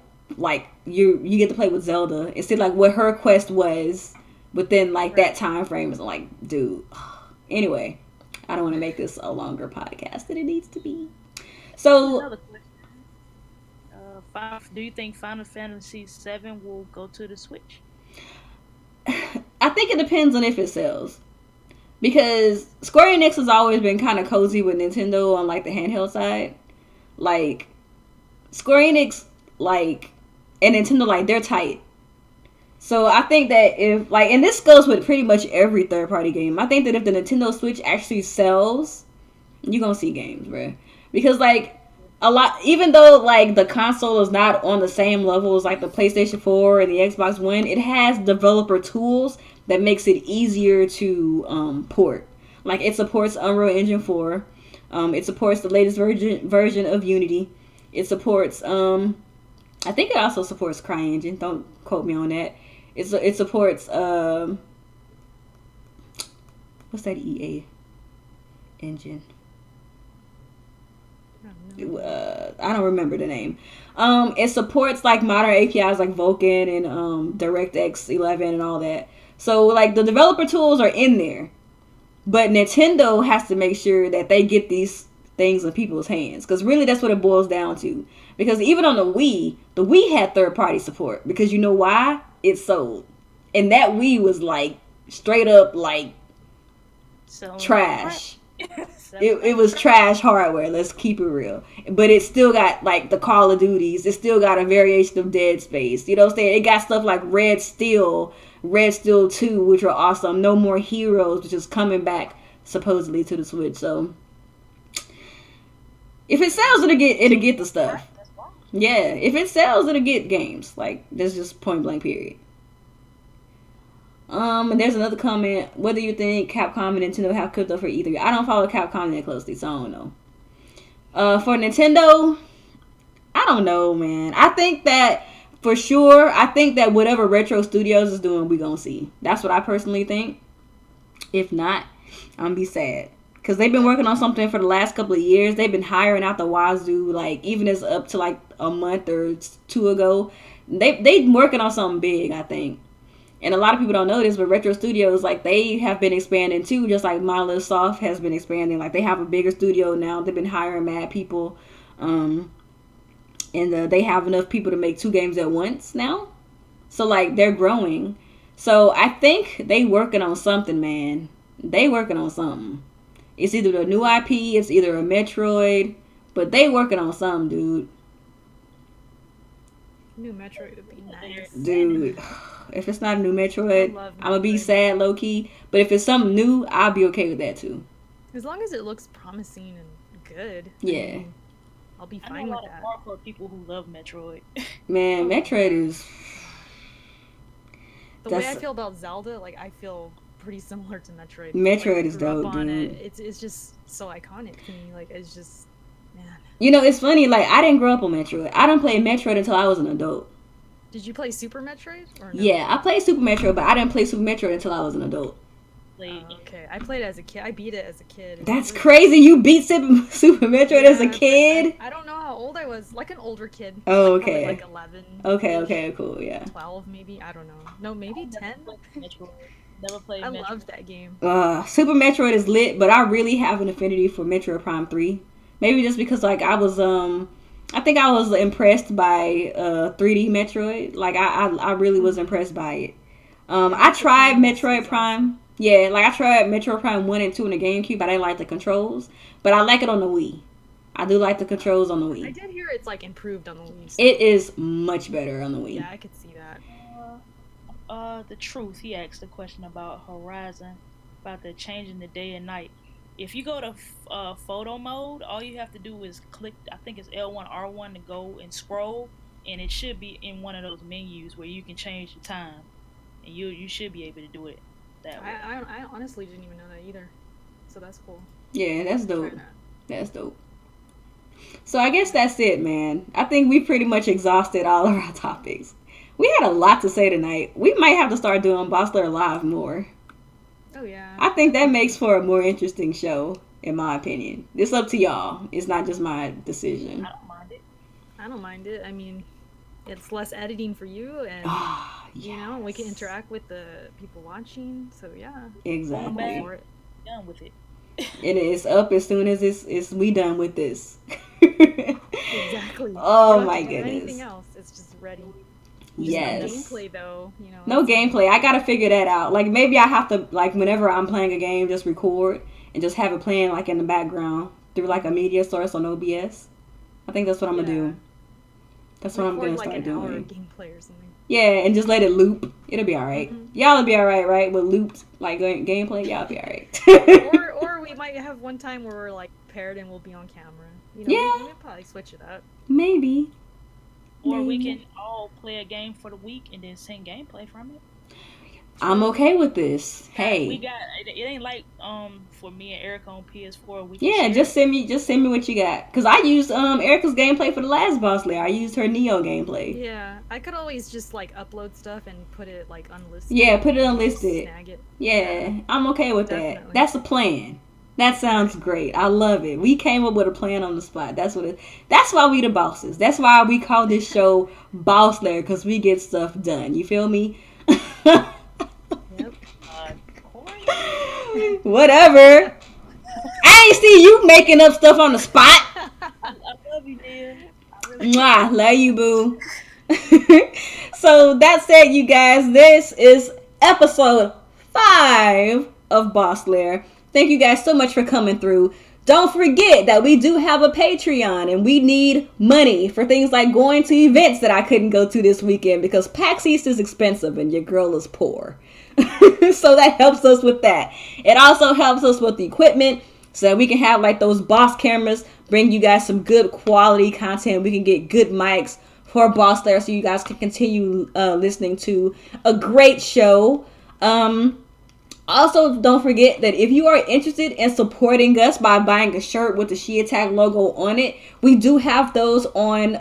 you get to play with Zelda instead, like what her quest was within like that time frame. Is like, dude. Anyway, I don't want to make this a longer podcast than it needs to be. So, another question. Do you think Final Fantasy VII will go to the Switch? I think it depends on if it sells. Because Square Enix has always been kind of cozy with Nintendo on like the handheld side. Like, Square Enix, like, and Nintendo, like, they're tight. So I think that if, like, and this goes with pretty much every third-party game. I think that if the Nintendo Switch actually sells, you're gonna see games, bro. Because, like, a lot, even though, like, the console is not on the same level as, like, the PlayStation 4 and the Xbox One, it has developer tools that makes it easier to port. Like, it supports Unreal Engine 4. It supports the latest version of Unity. It supports, I think it also supports CryEngine. Don't quote me on that. It supports, what's that EA engine? I don't remember the name. It supports like modern APIs like Vulkan and DirectX 11 and all that. So like the developer tools are in there, but Nintendo has to make sure that they get these things in people's hands, because really that's what it boils down to. Because even on the Wii had third-party support, because you know why? It sold, and that Wii was like straight up like trash. It was trash hardware. Let's keep it real. But it still got like the Call of Duties. It still got a variation of Dead Space. You know what I'm saying? It got stuff like Red Steel 2, which are awesome. No More Heroes, which is coming back supposedly to the Switch. So if it sells, it'll get the stuff. Yeah, if it sells, it'll get games. Like, that's just point blank period. And there's another comment. What do you think Capcom and Nintendo have cooked up for E3? I don't follow Capcom that closely, so I don't know. For Nintendo, I don't know, man. I think that for sure, whatever Retro Studios is doing, we gonna see. That's what I personally think. If not, I'm gonna be sad. Because they've been working on something for the last couple of years. They've been hiring out the wazoo, like, even as up to, like, a month or two ago. They working on something big, I think. And a lot of people don't know this, but Retro Studios, like, they have been expanding, too. Just like Monolith Soft has been expanding. Like, they have a bigger studio now. They've been hiring mad people. And they have enough people to make 2 games at once now. So, like, they're growing. So, I think they working on something, man. They working on something. It's either a new IP, it's either a Metroid, but they working on something, dude. New Metroid would be nice. Dude, if it's not a new Metroid, I'm going to be sad low-key. But if it's something new, I'll be okay with that, too. As long as it looks promising and good. Yeah. I mean, I'll be fine with that. I know a lot of hardcore people who love Metroid. Man, Metroid is... The way I feel about Zelda, like, I feel pretty similar to Metroid. Metroid is dope, dude. It's just so iconic to me. Like, it's just, man. You know, it's funny. Like, I didn't grow up on Metroid. I didn't play Metroid until I was an adult. Did you play Super Metroid? Or no? Yeah, I played Super Metroid, but I didn't play Super Metroid until I was an adult. Okay, I played it as a kid. I beat it as a kid. That's crazy. You beat Super Metroid as a kid? I don't know how old I was. Like an older kid. Oh, like, okay. Like 11. Okay, cool, yeah. 12 maybe. I don't know. No, maybe 10. Never played I Metroid. loved that game. Super Metroid is lit, but I really have an affinity for Metroid Prime 3. Maybe just because, like, I think I was impressed by 3D Metroid. Like, I really was impressed by it. I tried Metroid Prime. Yeah, like, I tried Metroid Prime 1 and 2 in the GameCube, but I didn't like the controls. But I like it on the Wii. I do like the controls on the Wii. I did hear it's, like, improved on the Wii. So. It is much better on the Wii. Yeah, I could see that. The Truth, he asked a question about Horizon, about the changing the day and night. If you go to photo mode, all you have to do is click, I think it's L1, R1 to go and scroll, and it should be in one of those menus where you can change the time, and you should be able to do it that way. I honestly didn't even know that either, so that's cool. Yeah, that's dope. That's dope. So I guess that's it, man. I think we pretty much exhausted all of our topics. We had a lot to say tonight. We might have to start doing Boss Lair Live more. Oh, yeah. I think that makes for a more interesting show, in my opinion. It's up to y'all. It's not just my decision. I don't mind it. I don't mind it. I mean, it's less editing for you, and, you know, we can interact with the people watching. So, yeah. Exactly. I'm for it. Done with it. And it's up as soon as it's we done with this. Exactly. Oh, my goodness. Anything else, it's just ready. Yes. No gameplay though, you know. No gameplay. I gotta figure that out. Like, maybe I have to, like, whenever I'm playing a game, just record and just have it playing, like, in the background through, like, a media source on OBS. I think that's what I'm gonna do. That's what I'm gonna start doing. Hour of gameplay or something. Yeah, and just let it loop. It'll be all right. Mm-hmm. Y'all will be all right, right? With looped, like, gameplay, y'all be all right. or we might have one time where we're, like, paired and we'll be on camera. You know, yeah. we'll probably switch it up. Maybe. Or we can all play a game for the week and then send gameplay from it. I'm okay with this. Hey, we got it. Ain't like for me and Erica on PS4. Yeah, just send me what you got. Cause I used Erica's gameplay for the last Boss Lair. I used her Neo gameplay. Yeah, I could always just like upload stuff and put it like unlisted. Yeah, put it unlisted. Snag it. Yeah, I'm okay with Definitely. that. That's a plan. That sounds great. I love it. We came up with a plan on the spot. That's why we the bosses. That's why we call this show Boss Lair, because we get stuff done. You feel me? Yep. Whatever. I ain't see you making up stuff on the spot. I love you, dear. Mwah, love you, boo. So that said, you guys, this is episode 5 of Boss Lair. Thank you guys so much for coming through. Don't forget that we do have a Patreon and we need money for things like going to events that I couldn't go to this weekend because PAX East is expensive and your girl is poor. So that helps us with that. It also helps us with the equipment so that we can have like those boss cameras, bring you guys some good quality content. We can get good mics for Boss Lair so you guys can continue listening to a great show. Also, don't forget that if you are interested in supporting us by buying a shirt with the SheAttack logo on it, we do have those on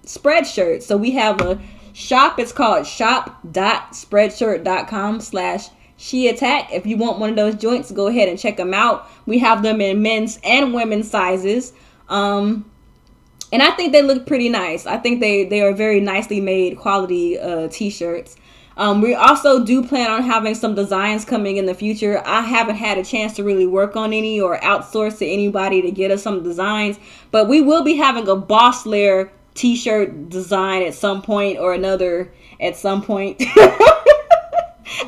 Spreadshirt. So we have a shop. It's called shop.spreadshirt.com/SheAttack She Attack. If you want one of those joints, go ahead and check them out. We have them in men's and women's sizes. And I think they look pretty nice. I think they are very nicely made quality t-shirts. We also do plan on having some designs coming in the future. I haven't had a chance to really work on any or outsource to anybody to get us some designs. But we will be having a Boss Lair t-shirt design at some point or another at some point.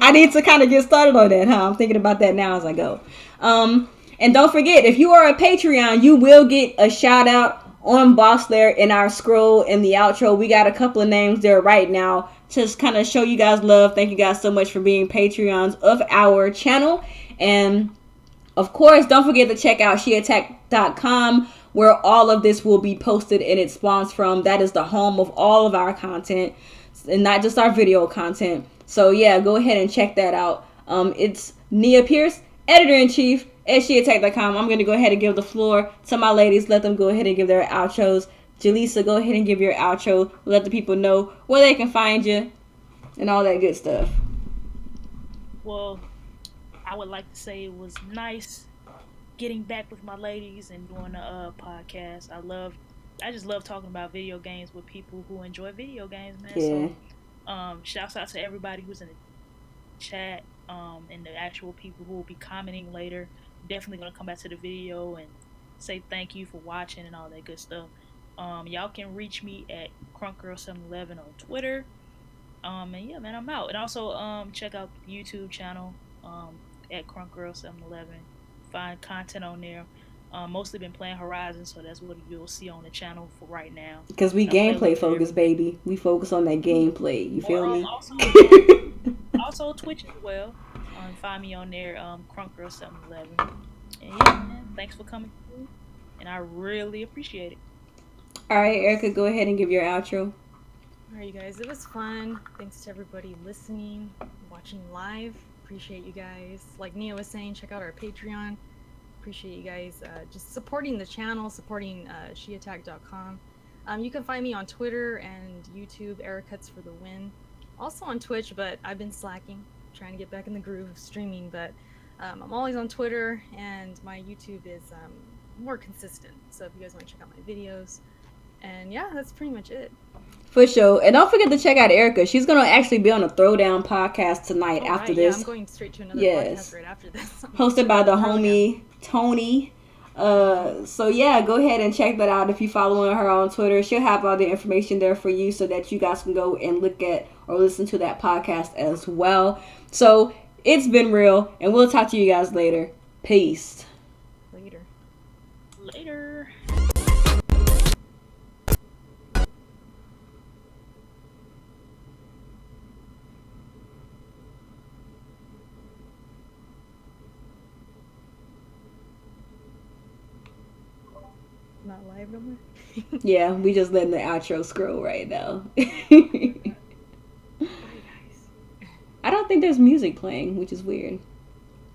I need to kind of get started on that, huh? I'm thinking about that now as I go. And don't forget, if you are a Patreon, you will get a shout out on Boss Lair in our scroll in the outro. We got a couple of names there right now. Just kind of show you guys love. Thank you guys so much for being Patreons of our channel. And of course, don't forget to check out SheAttack.com, where all of this will be posted and it spawns from. That is the home of all of our content, and not just our video content. So yeah, go ahead and check that out. It's Nia Pierce, editor-in-chief at SheAttack.com. I'm going to go ahead and give the floor to my ladies. Let them go ahead and give their outros. Jaleesa, go ahead and give your outro. Let the people know where they can find you and all that good stuff. Well, I would like to say it was nice getting back with my ladies and doing a podcast. I just love talking about video games with people who enjoy video games, man. Yeah. So, shouts out to everybody who's in the chat, and the actual people who will be commenting later. Definitely gonna come back to the video and say thank you for watching and all that good stuff. Y'all can reach me at crunkgirl711 on Twitter. And yeah, man, I'm out. And also, check out the YouTube channel, at crunkgirl711. Find content on there. Mostly been playing Horizon, so that's what you'll see on the channel for right now. Because we gameplay focused, baby. We focus on that gameplay. You feel me? Also Twitch as well. Find me on there, crunkgirl711. And yeah, man, thanks for coming through, and I really appreciate it. All right, Erica, go ahead and give your outro. All right, you guys, it was fun. Thanks to everybody listening, watching live. Appreciate you guys. Like Nia was saying, check out our Patreon. Appreciate you guys just supporting the channel, supporting SheAttack.com. You can find me on Twitter and YouTube, Ericuts for the win. Also on Twitch, but I've been slacking, trying to get back in the groove of streaming. But I'm always on Twitter, and my YouTube is more consistent. So if you guys want to check out my videos. And yeah, that's pretty much it. For sure. And don't forget to check out Erica. She's going to actually be on a Throwdown podcast tonight after this. Yeah, I'm going straight to another podcast right after this. Hosted by the homie Tony. So yeah, go ahead and check that out if you're following her on Twitter. She'll have all the information there for you so that you guys can go and look at or listen to that podcast as well. So it's been real, and we'll talk to you guys later. Peace. Later. Not live no more? Yeah, we just letting the outro scroll right now. Bye, guys. I don't think there's music playing, which is weird.